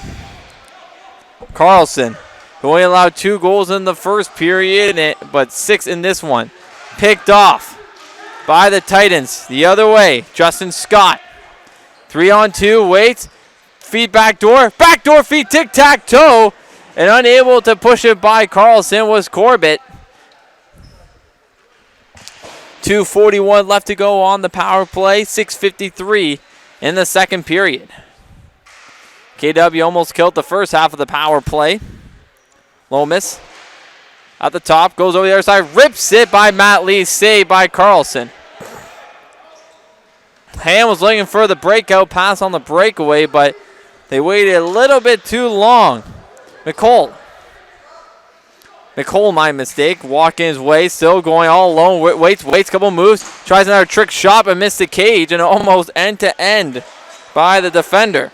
Carlson, who only allowed 2 goals in the first period, but 6 in this one. Picked off by the Titans. The other way, Justin Scott. 3-on-2, waits, feet backdoor feet, tic-tac-toe, and unable to push it by Carlson was Corbett. 2:41 left to go on the power play, 6:53 in the second period. KW almost killed the first half of the power play. Lomas at the top, goes over the other side, rips it by Matt Lee, saved by Carlson. Ham was looking for the breakout pass on the breakaway, but they waited a little bit too long. McCole, my mistake, walking his way, still going all alone, waits, couple moves, tries another trick shot, but missed the cage, and almost end-to-end by the defender.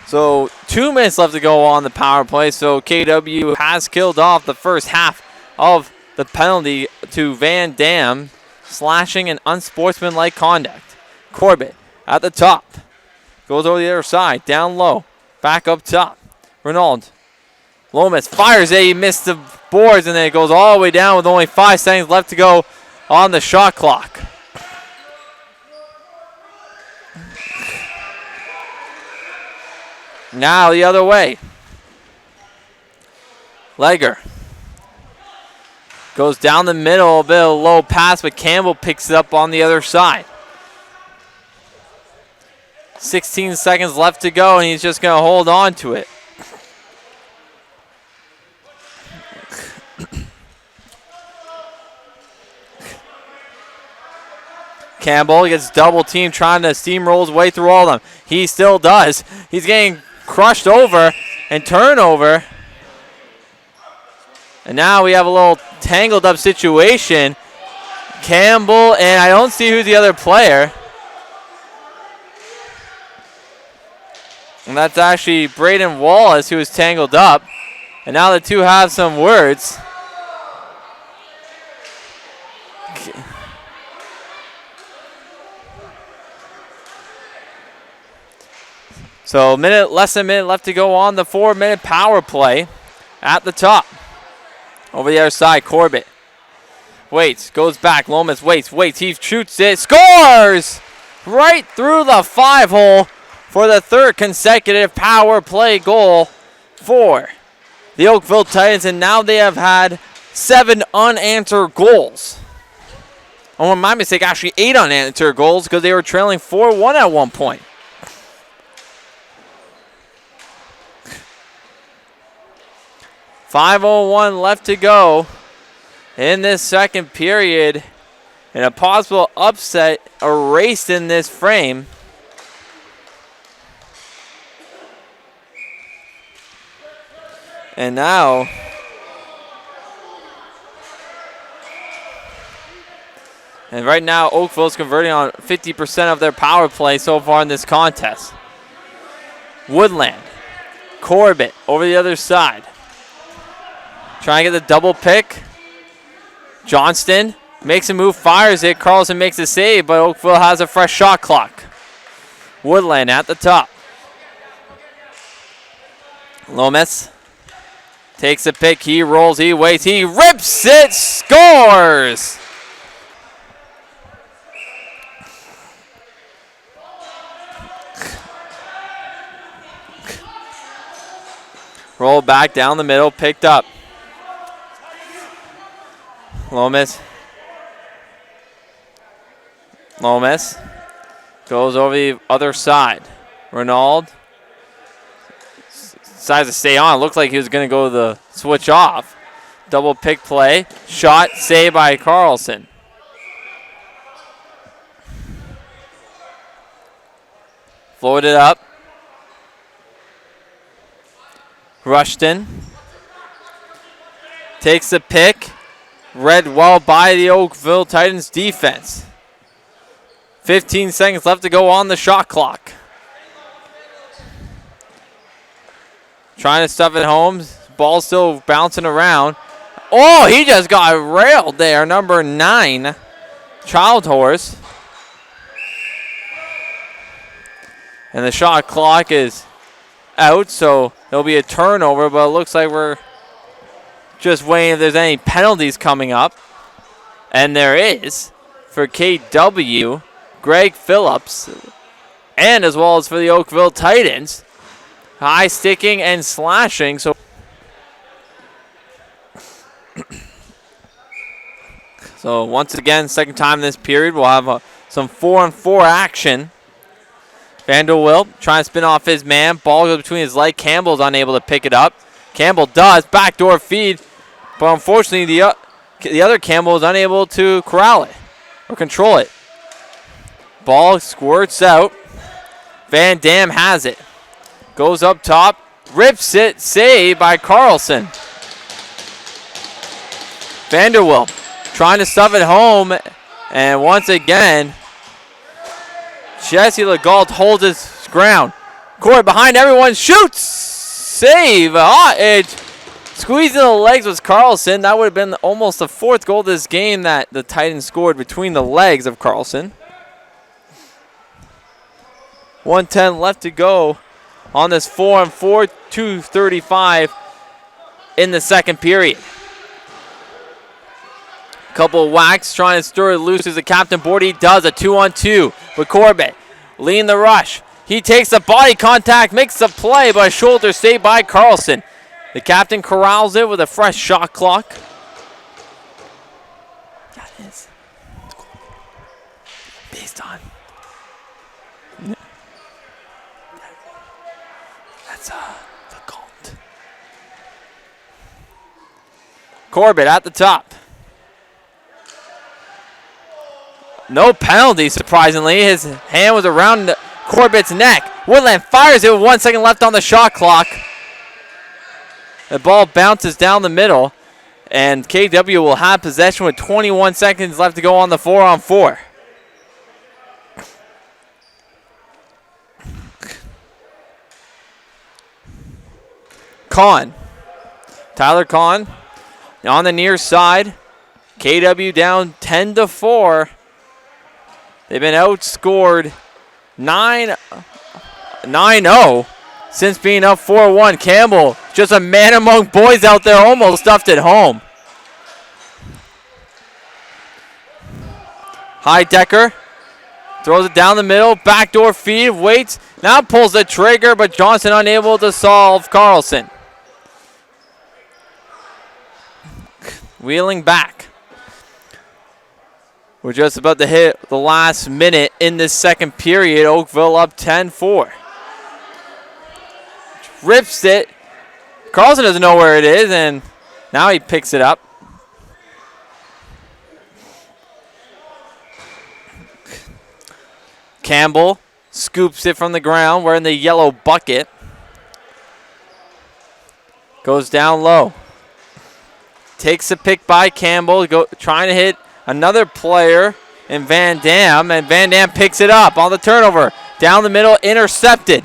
So 2 minutes left to go on the power play, so KW has killed off the first half of the penalty to Van Dam, slashing and unsportsmanlike conduct. Corbett at the top. Goes over the other side. Down low. Back up top. Renaud. Lomas fires it. He missed the boards, and then it goes all the way down with only 5 seconds left to go on the shot clock. Now the other way. Legger. Goes down the middle, a bit of a low pass, but Campbell picks it up on the other side. 16 seconds left to go, and he's just going to hold on to it. Campbell gets double teamed, trying to steamroll his way through all of them. He still does. He's getting crushed over and turnover. And now we have a little tangled up situation. Campbell, and I don't see who's the other player. And that's actually Braden Wallace, who is tangled up. And now the two have some words. So less than a minute left to go on the 4-minute power play at the top. Over the other side, Corbett waits, goes back. Lomas waits. He shoots it, scores right through the 5-hole for the 3rd consecutive power play goal for the Oakville Titans, and now they have had 7 unanswered goals. Oh, my mistake, actually 8 unanswered goals because they were trailing 4-1 at one point. .501 left to go in this second period, and a possible upset erased in this frame. And now right now Oakville's converting on 50% of their power play so far in this contest. Woodland, Corbett over the other side. Trying to get the double pick. Johnston makes a move, fires it. Carlson makes a save, but Oakville has a fresh shot clock. Woodland at the top. Lomas takes a pick. He rolls, he waits, he rips it, scores! Roll back down the middle, picked up. Lomas goes over the other side. Renaud decides to stay on. Looks like he was going to go the switch off. Double pick play. Shot, saved by Carlson. Floated up. Rushton takes the pick. Read well by the Oakville Titans defense. 15 seconds left to go on the shot clock. Trying to stuff it home. Ball still bouncing around. Oh, he just got railed there. Number 9, Child Horse. And the shot clock is out, so it'll be a turnover, but it looks like we're just waiting if there's any penalties coming up. And there is for KW, Greg Phillips, and as well as for the Oakville Titans. High sticking and slashing. So once again, second time this period, we'll have some 4-on-4 action. Vanderwilt trying to spin off his man. Ball goes between his leg. Campbell's unable to pick it up. Campbell does. Backdoor feed. But unfortunately, the other Campbell is unable to corral it or control it. Ball squirts out. Van Dam has it. Goes up top. Rips it. Saved by Carlson. Vanderwilt trying to stuff it home. And once again, Jesse Legault holds his ground. Corey behind everyone. Shoots. Save. It squeezing the legs was Carlson. That would have been almost the 4th goal of this game that the Titans scored between the legs of Carlson. 1:10 left to go on this 4-on-4, 2:35 in the second period. Couple of whacks trying to stir it loose as the captain board. He does a 2-on-2 with Corbett. Leading the rush. He takes the body contact, makes the play, but a shoulder saved by Carlson. The captain corrals it with a fresh shot clock. That is based on. That's the count. Corbett at the top. No penalty, surprisingly. His hand was around Corbett's neck. Woodland fires it with 1 second left on the shot clock. The ball bounces down the middle, and KW will have possession with 21 seconds left to go on the 4-on-4. Tyler Kahn on the near side. KW down 10-4. They've been outscored 9-0 since being up 4-1. Campbell, just a man among boys out there, almost stuffed it home. Heidecker throws it down the middle. Backdoor feed, waits. Now pulls the trigger, but Johnson unable to solve Carlson. Wheeling back. We're just about to hit the last minute in this second period. Oakville up 10-4. Rips it. Carlson doesn't know where it is, and now he picks it up. Campbell scoops it from the ground. We're in the yellow bucket. Goes down low. Takes a pick by Campbell. Trying to hit another player in Van Dam, and Van Dam picks it up on the turnover. Down the middle, intercepted.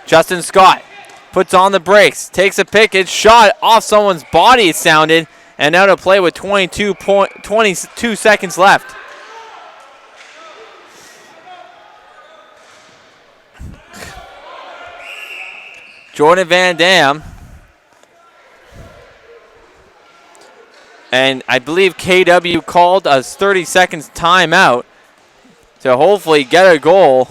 Justin Scott puts on the brakes, takes a pick, it's shot off someone's body, it sounded, and now to play with 22 seconds left. Jordan Van Dam. And I believe KW called a 30 seconds timeout to hopefully get a goal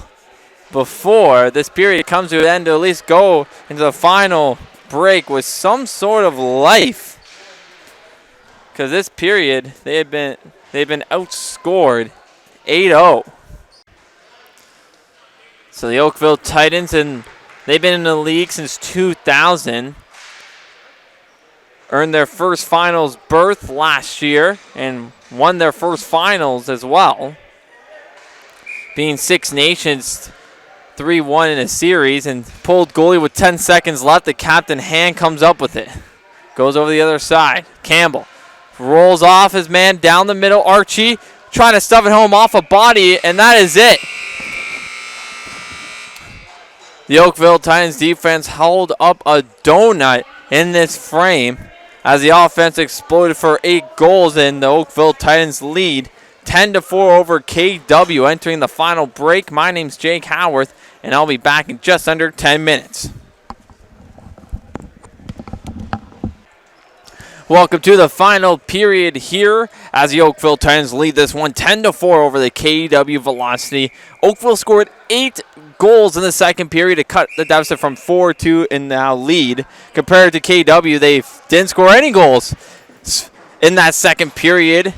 before this period comes to an end, to at least go into the final break with some sort of life. Because this period, they've been outscored 8-0. So the Oakville Titans, and they've been in the league since 2000. Earned their first finals berth last year and won their first finals as well. Being Six Nations 3-1 in a series, and pulled goalie with 10 seconds left. The captain hand comes up with it. Goes over the other side. Campbell rolls off his man down the middle. Archie trying to stuff it home off a body, and that is it. The Oakville Titans defense held up a donut in this frame as the offense exploded for 8 goals, and the Oakville Titans lead 10-4 over KW entering the final break. My name's Jake Howarth, and I'll be back in just under 10 minutes. Welcome to the final period here as the Oakville Titans lead this one 10-4 over the KW Velocity. Oakville scored 8 goals in the second period to cut the deficit from 4-2 and now lead. Compared to KW, they didn't score any goals in that second period.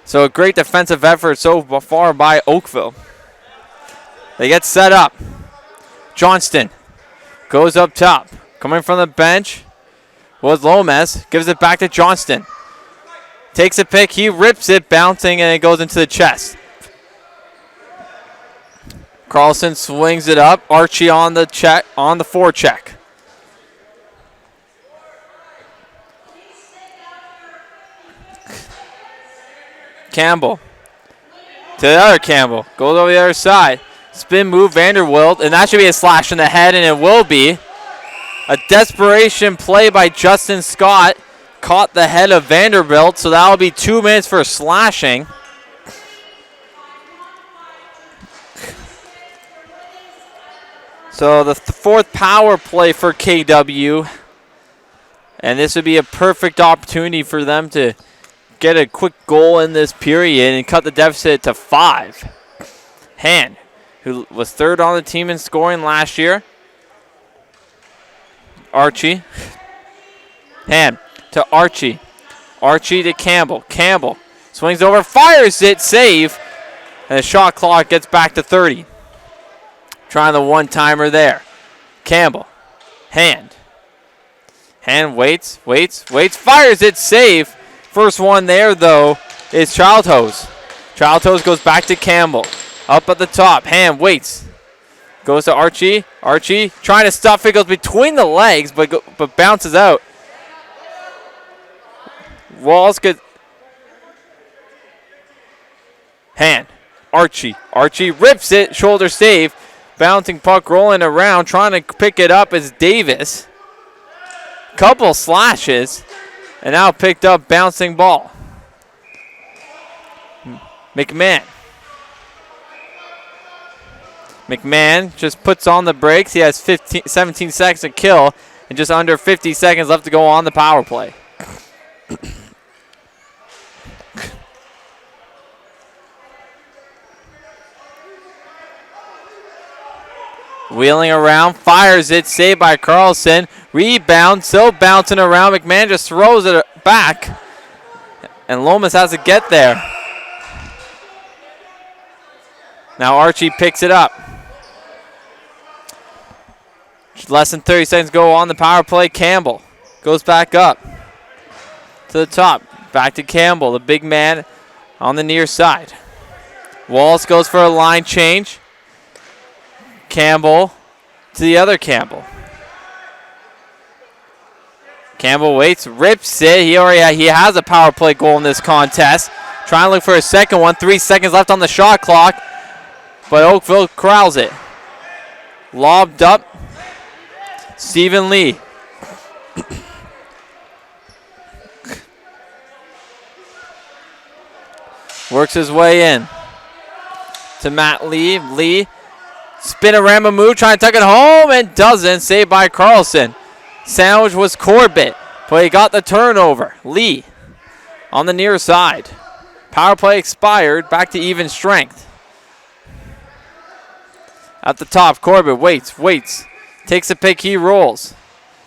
So a great defensive effort so far by Oakville. They get set up. Johnston goes up top. Coming from the bench was Lomas. Gives it back to Johnston. Takes a pick. He rips it, bouncing, and it goes into the chest. Carlson swings it up. Archie on the forecheck. Campbell. To the other Campbell. Goes over the other side. Spin move, Vanderwilt, and that should be a slash in the head, and it will be. A desperation play by Justin Scott. Caught the head of Vanderbilt, so that will be 2 minutes for slashing. So the fourth power play for KW. And this would be a perfect opportunity for them to get a quick goal in this period and cut the deficit to 5. Hand, who was third on the team in scoring last year. Archie. Hand to Archie. Archie to Campbell. Campbell swings over, fires it, save. And the shot clock gets back to 30. Trying the one-timer there. Campbell. Hand. Hand waits, fires it, save. First one there, though, is Childhose. Childhose goes back to Campbell. Up at the top. Hand waits. Goes to Archie. Archie trying to stuff it. Goes between the legs, but bounces out. Walls good. Hand. Archie. Archie rips it. Shoulder save. Bouncing puck rolling around. Trying to pick it up is Davis. Couple slashes. And now picked up bouncing ball. McMahon. McMahon just puts on the brakes. He has 17 seconds to kill and just under 50 seconds left to go on the power play. Wheeling around, fires it, saved by Carlson. Rebound, still bouncing around. McMahon just throws it back. And Lomas has to get there. Now Archie picks it up. Less than 30 seconds go on the power play. Campbell goes back up to the top. Back to Campbell, the big man on the near side. Wallace goes for a line change. Campbell to the other Campbell. Campbell waits, rips it. He has a power play goal in this contest. Trying to look for a second one. 3 seconds left on the shot clock. But Oakville corrals it. Lobbed up. Stephen Lee. Works his way in to Matt Lee. Lee, spin-a-rama move, trying to tuck it home, and doesn't. Saved by Carlson. Sandwich was Corbett, but he got the turnover. Lee on the near side. Power play expired. Back to even strength. At the top, Corbett waits. Takes a pick, he rolls.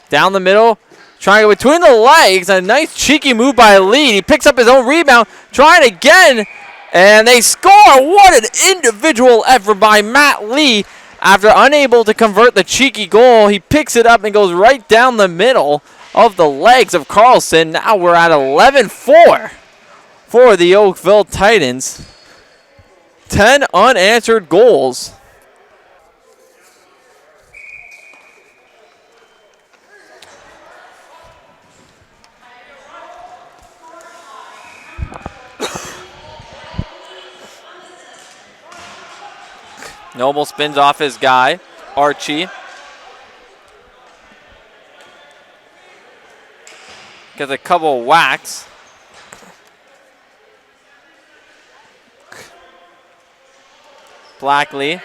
Down the middle, trying to go between the legs. A nice cheeky move by Lee. He picks up his own rebound, trying again, And they score! What an individual effort by Matt Lee. After unable to convert the cheeky goal, he picks it up and goes right down the middle of the legs of Carlson. Now we're at 11-4 for the Oakville Titans. 10 unanswered goals. Noble spins off his guy, Archie. Gets a couple of whacks. Blackley.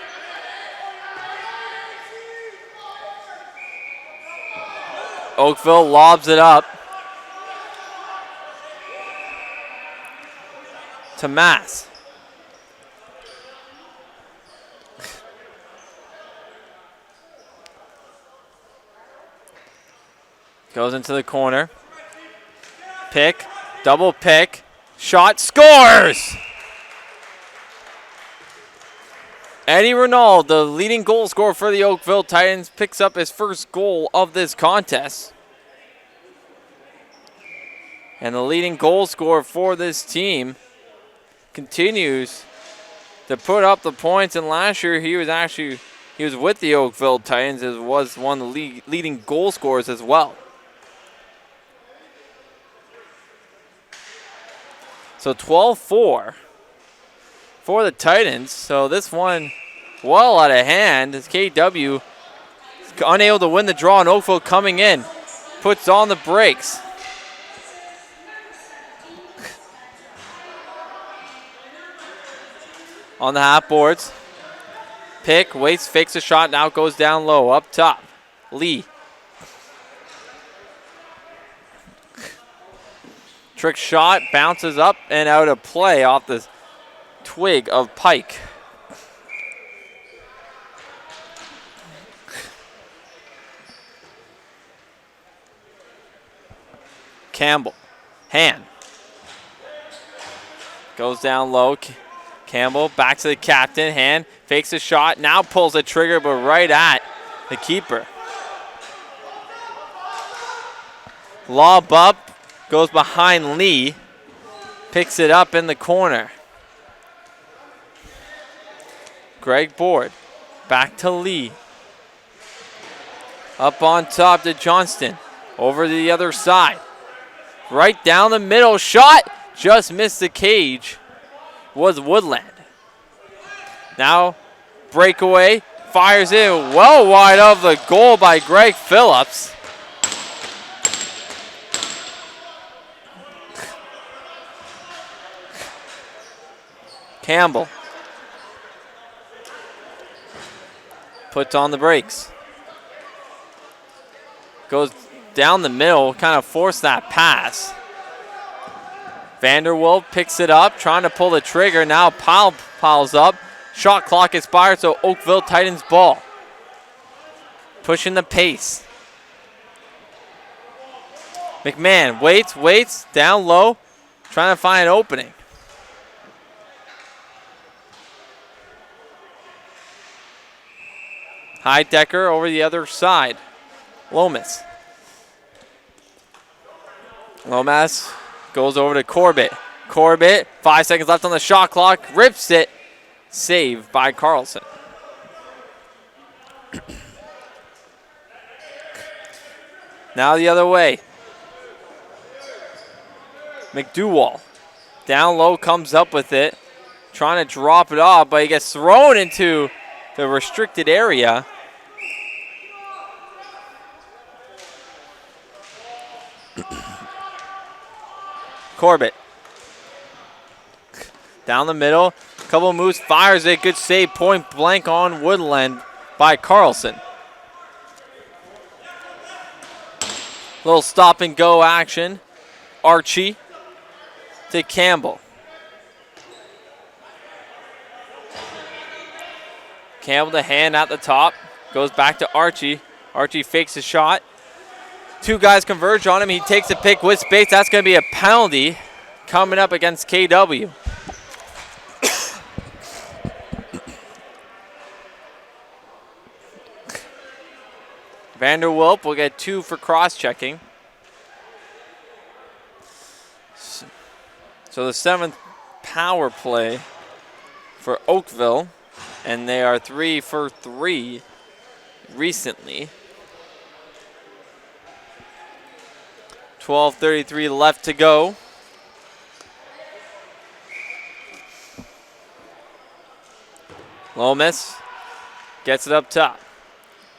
Oakville lobs it up to Mass. Goes into the corner. Pick, double pick, shot, scores! Eddie Renaud, the leading goal scorer for the Oakville Titans, picks up his first goal of this contest. And the leading goal scorer for this team continues to put up the points. And last year he was with the Oakville Titans as was one of the leading goal scorers as well. So 12-4 for the Titans. So this one well out of hand as KW is unable to win the draw, and Oakville coming in puts on the brakes. On the half boards. Pick, waits, fakes a shot, now goes down low, up top. Lee. Trick shot, bounces up and out of play off the twig of Pike. Campbell, hand. Goes down low. Campbell back to the captain, hand, fakes a shot, now pulls the trigger, but right at the keeper. Lob up, goes behind Lee, picks it up in the corner. Greg Board, back to Lee. Up on top to Johnston, over to the other side. Right down the middle, shot, just missed the cage, was Woodland. Now, breakaway, fires in well wide of the goal by Greg Phillips. Campbell puts on the brakes. Goes down the middle, kind of forced that pass. Vanderwolf picks it up, trying to pull the trigger. Now Powell piles up. Shot clock expired, so Oakville Titans ball. Pushing the pace. McMahon waits, down low, trying to find an opening. Heidecker over the other side. Lomas. Lomas goes over to Corbett. Corbett, 5 seconds left on the shot clock, rips it. Saved by Carlson. Now the other way. McDowell. Down low, comes up with it. Trying to drop it off, but he gets thrown into the restricted area. Corbett. Down the middle. Couple moves, fires it. Good save, point blank on Woodland by Carlson. Little stop and go action. Archie to Campbell. Campbell the hand at the top. Goes back to Archie. Archie fakes a shot. Two guys converge on him. He takes a pick with space. That's going to be a penalty coming up against KW. Vanderwilp will get 2 for cross-checking. So the 7th power play for Oakville, and they are 3 for 3 recently. 12:33 left to go. Lomas gets it up top.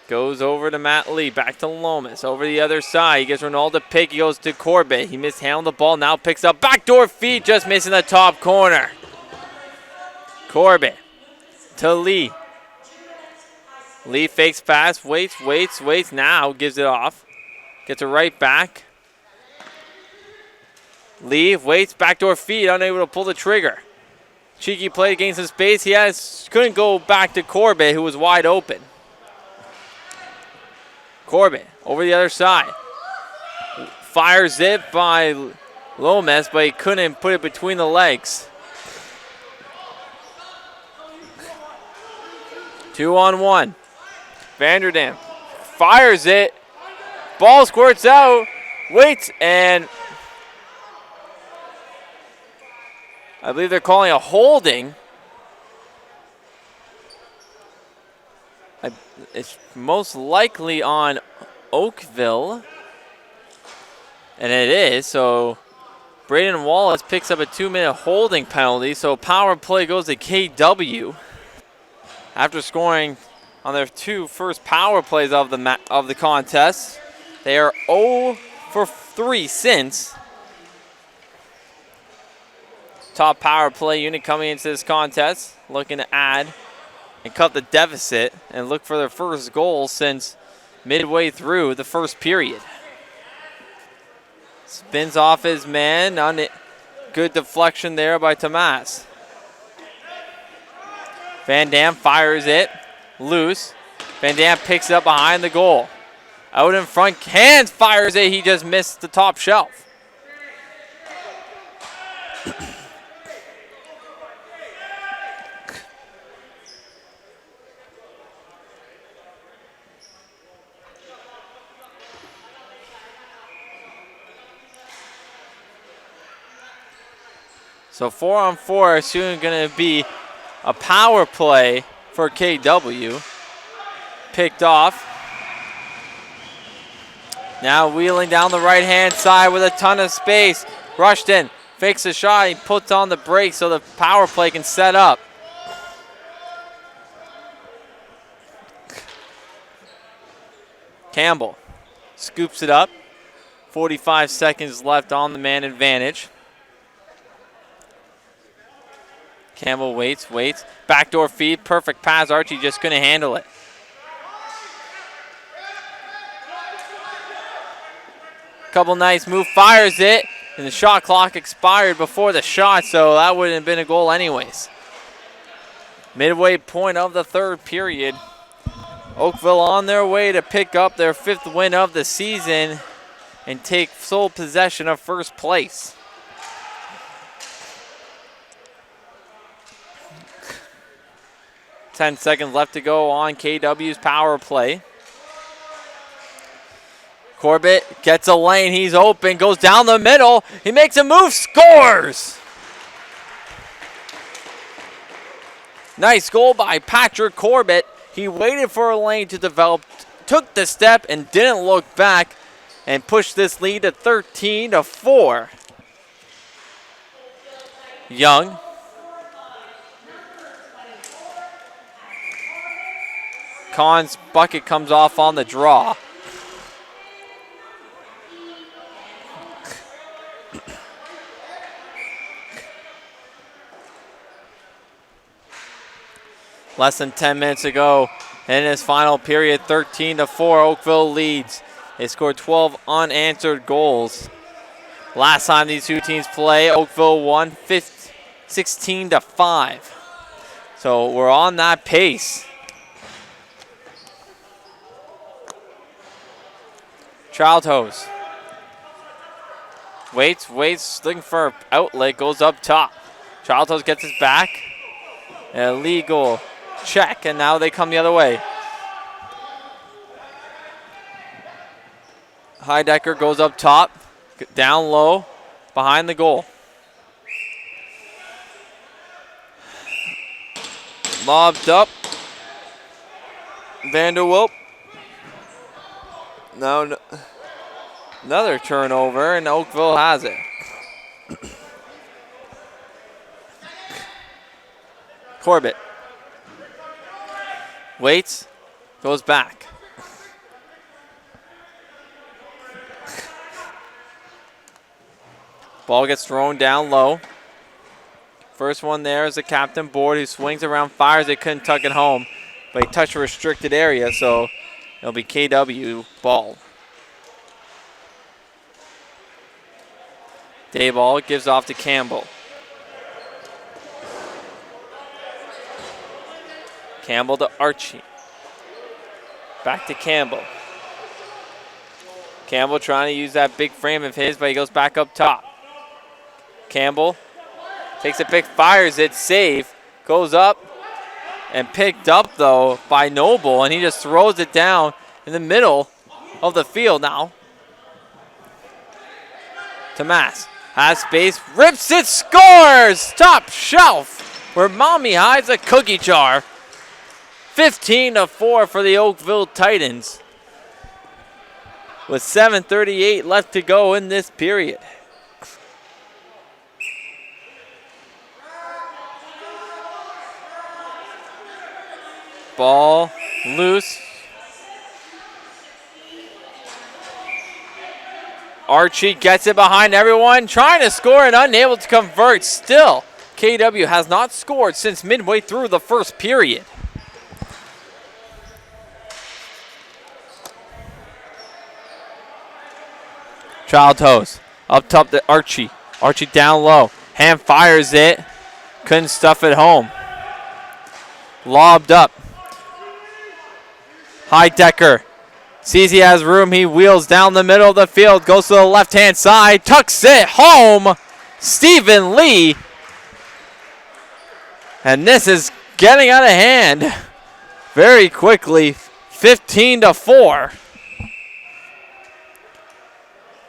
Goes over to Matt Lee. Back to Lomas. Over the other side. He gets Ronaldo pick. He goes to Corbett. He mishandled the ball. Now picks up backdoor feed. Just missing the top corner. Corbett to Lee. Lee fakes pass. Waits. Now gives it off. Gets it right back. Lee waits. Backdoor feed. Unable to pull the trigger. Cheeky play against some space. Couldn't go back to Corbett, who was wide open. Corbett over the other side. Fires it by Lomas, but he couldn't put it between the legs. 2-on-1. Vanderdam fires it. Ball squirts out. Waits, and I believe they're calling a holding. It's most likely on Oakville. And it is. So Braden Wallace picks up a 2-minute holding penalty. So power play goes to KW. After scoring on their 2 first power plays of the contest, they are 0 for 3 since. Top power play unit coming into this contest, looking to add and cut the deficit and look for their first goal since midway through the first period. Spins off his man on it. Good deflection there by Tomas. Van Dam fires it loose. Van Dam picks it up behind the goal. Out in front, hands fires it. He just missed the top shelf. So 4-on-4 is soon going to be a power play for KW. Picked off. Now wheeling down the right-hand side with a ton of space. Rushton fakes a shot. He puts on the brakes so the power play can set up. Campbell scoops it up. 45 seconds left on the man advantage. Campbell waits. Backdoor feed, perfect pass. Archie just couldn't handle it. Couple nice move, fires it, and the shot clock expired before the shot, so that wouldn't have been a goal anyways. Midway point of the third period. Oakville on their way to pick up their 5th win of the season and take sole possession of first place. Ten seconds left to go on KW's power play. Corbett gets a lane. He's open. Goes down the middle. He makes a move. Scores! Nice goal by Patrick Corbett. He waited for a lane to develop, took the step, and didn't look back, and pushed this lead to 13-4. Young. Kahn's bucket comes off on the draw. Less than 10 minutes ago in this final period, 13-4, Oakville leads. They scored 12 unanswered goals. Last time these two teams play, Oakville won 16-5. So we're on that pace. Childhose. Waits, looking for an outlet, goes up top. Childhose gets his back. An illegal check, and now they come the other way. Heidecker goes up top, down low, behind the goal. Lobbed up. Vanderwilp. Now another turnover, and Oakville has it. Corbett. Waits. Goes back. Ball gets thrown down low. First one there is the captain board who swings around, fires it, couldn't tuck it home. But he touched a restricted area, so it'll be KW ball. Dayball gives off to Campbell. Campbell to Archie. Back to Campbell. Campbell trying to use that big frame of his, but he goes back up top. Campbell takes a pick, fires it, save, goes up, and picked up, though, by Noble, and he just throws it down in the middle of the field now. Tomas has space, rips it, scores! Top shelf, where Mommy hides a cookie jar. 15-4 for the Oakville Titans, with 7:38 left to go in this period. Ball loose. Archie gets it behind everyone, trying to score and unable to convert. Still, KW has not scored since midway through the first period. Child toes. Up top to Archie. Archie down low. Hand fires it. Couldn't stuff it home. Lobbed up. Heidecker sees he has room. He wheels down the middle of the field. Goes to the left-hand side. Tucks it home. Stephen Lee. And this is getting out of hand very quickly. 15-4.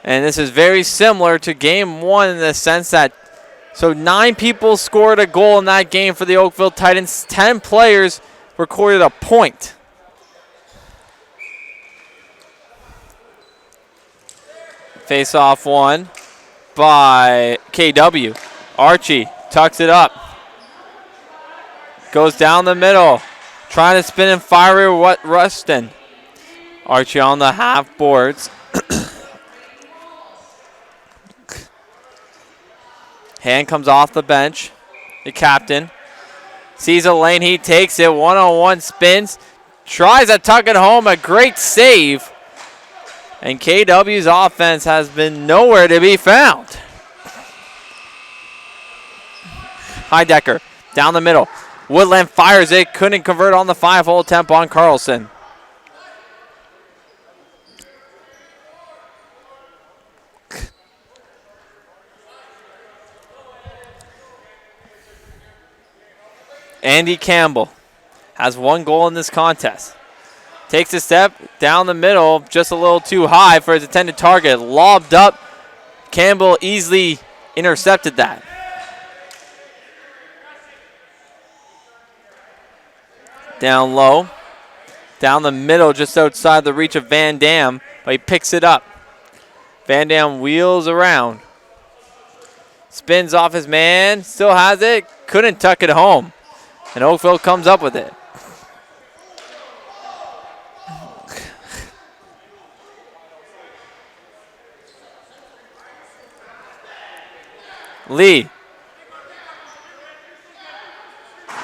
And this is very similar to game one in the sense that, so 9 people scored a goal in that game for the Oakville Titans. 10 players recorded a point. Face-off one by KW. Archie tucks it up. Goes down the middle. Trying to spin and fire it, Rustin. Archie on the half boards. Hand comes off the bench. The captain sees a lane. He takes it. One-on-one spins. Tries to tuck it home. A great save. And KW's offense has been nowhere to be found. Heidecker down the middle. Woodland fires it. Couldn't convert on the 5-hole attempt on Carlson. Andy Campbell has 1 goal in this contest. Takes a step down the middle, just a little too high for his intended target. Lobbed up. Campbell easily intercepted that. Down low. Down the middle, just outside the reach of Van Dam, but he picks it up. Van Dam wheels around. Spins off his man. Still has it. Couldn't tuck it home. And Oakville comes up with it. Lee.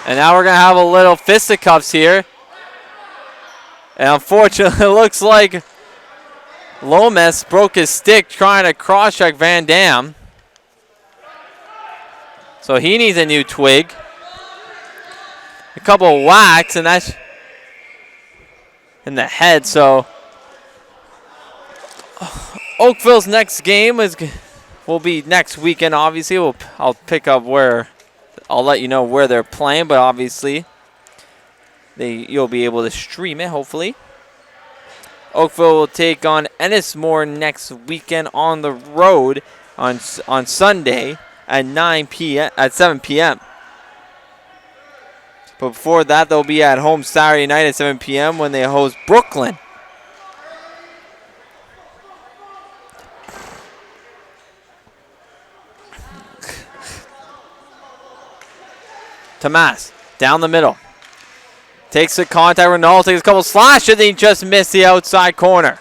And now we're going to have a little fisticuffs here. And unfortunately, it looks like Lomas broke his stick trying to cross-check Van Dam. So he needs a new twig. A couple of whacks, and that's in the head. So Oakville's next game will be next weekend. Obviously, I'll pick up where I'll let you know where they're playing, but obviously you'll be able to stream it. Hopefully, Oakville will take on Ennismore next weekend on the road on Sunday at 7 p.m. But before that, they'll be at home Saturday night at 7 p.m. when they host Brooklyn. Tomas down the middle. Takes the contact. Ronaldo takes a couple slashes, and he just missed the outside corner.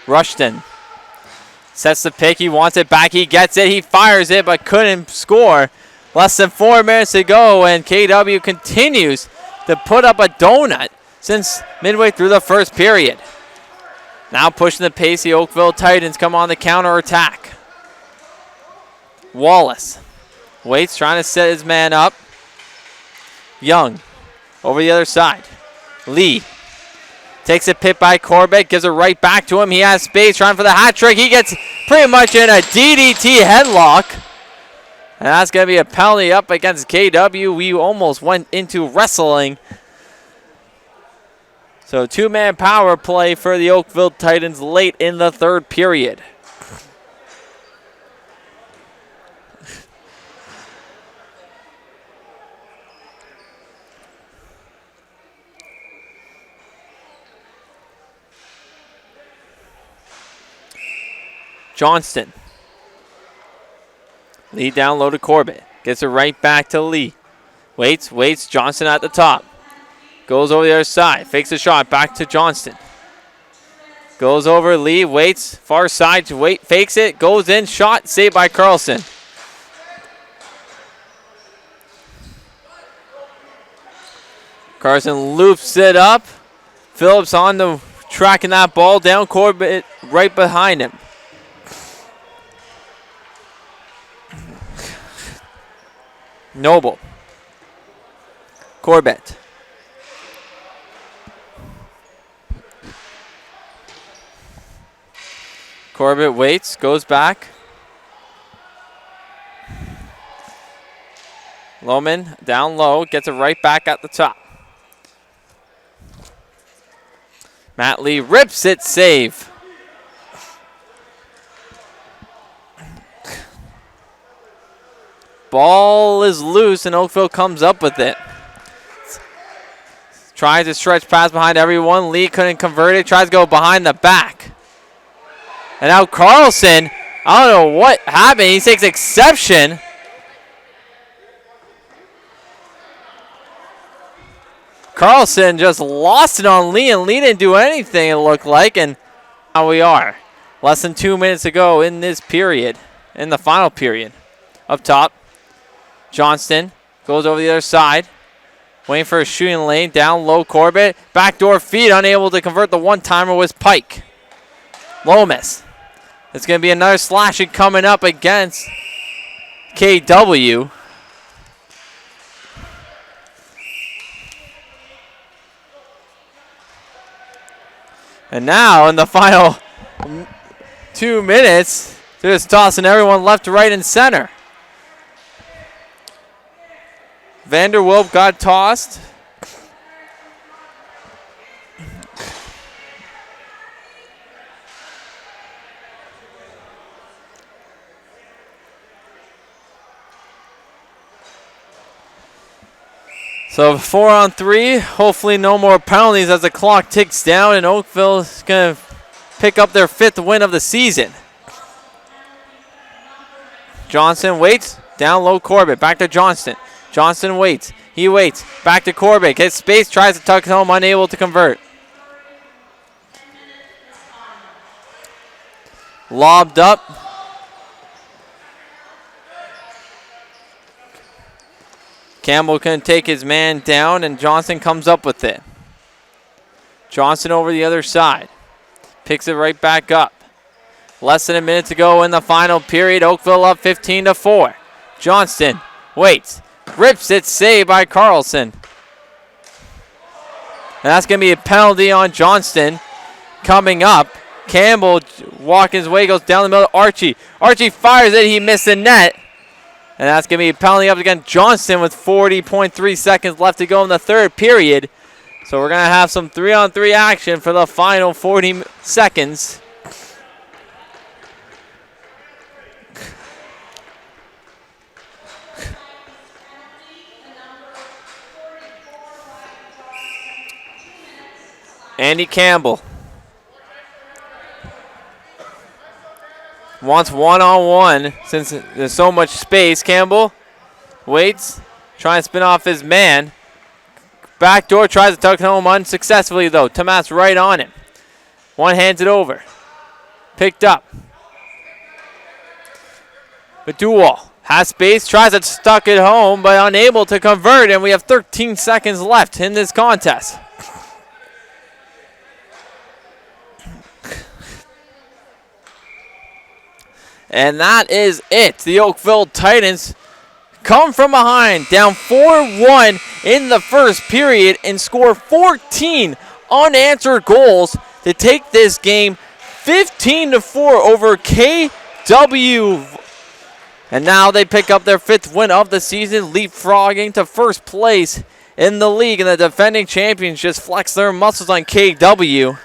Rushton sets the pick. He wants it back. He gets it. He fires it, but couldn't score. Less than 4 minutes to go, and KW continues to put up a donut since midway through the first period. Now pushing the pace, the Oakville Titans come on the counter-attack. Wallace waits, trying to set his man up. Young over the other side. Lee takes a pit by Corbett, gives it right back to him. He has space, trying for the hat trick. He gets pretty much in a DDT headlock. And that's going to be a penalty up against KW. We almost went into wrestling. So two-man power play for the Oakville Titans late in the third period. Johnston. Lee down low to Corbett. Gets it right back to Lee. Waits. Johnston at the top. Goes over the other side. Fakes a shot. Back to Johnston. Goes over. Lee waits. Far side. Fakes it. Goes in. Shot. Saved by Carlson. Carlson loops it up. Phillips on the tracking that ball down. Corbett right behind him. Noble. Corbett. Corbett waits, goes back. Lohman down low, gets it right back at the top. Matt Lee rips it, save. Ball is loose, and Oakville comes up with it. Tries to stretch pass behind everyone. Lee couldn't convert it. Tries to go behind the back. And now Carlson, I don't know what happened. He takes exception. Carlson just lost it on Lee, and Lee didn't do anything, it looked like. And now we are. Less than 2 minutes to go in this period, in the final period. Up top, Johnston goes over the other side. Waiting for a shooting lane. Down low, Corbett. Backdoor feed, unable to convert the one-timer was Pike. Lomas. It's going to be another slashing coming up against KW. And now in the final 2 minutes, they're just tossing everyone left, right, and center. Vanderwilp got tossed. So 4 on 3, hopefully no more penalties as the clock ticks down, and Oakville is going to pick up their 5th win of the season. Johnson waits, down low Corbett, back to Johnston. Johnston waits, he waits, back to Corbett, gets space, tries to tuck it home, unable to convert. Lobbed up. Campbell couldn't take his man down, and Johnson comes up with it. Johnson over the other side. Picks it right back up. Less than a minute to go in the final period. Oakville up 15-4. Johnston waits. Rips it, saved by Carlson. And that's going to be a penalty on Johnston coming up. Campbell walking his way, goes down the middle to Archie. Archie fires it. He missed the net. And that's going to be penalty up against Johnston with 40.3 seconds left to go in the third period. So we're going to have some 3-on-3 action for the final 40 seconds. Andy Campbell wants one-on-one since there's so much space. Campbell waits, trying to spin off his man. Backdoor tries to tuck it home unsuccessfully, though. Tomas right on him. One hands it over. Picked up. Madual has space, tries to stuck it home, but unable to convert, and we have 13 seconds left in this contest. And that is it. The Oakville Titans come from behind, down 4-1 in the first period, and score 14 unanswered goals to take this game 15-4 over KW. And now they pick up their 5th win of the season, leapfrogging to first place in the league. And the defending champions just flex their muscles on KW.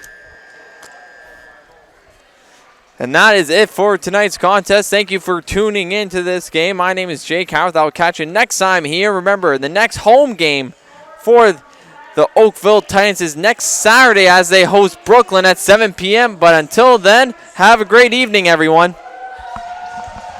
And that is it for tonight's contest. Thank you for tuning into this game. My name is Jake Howarth. I'll catch you next time here. Remember, the next home game for the Oakville Titans is next Saturday as they host Brooklyn at 7 p.m. But until then, have a great evening, everyone.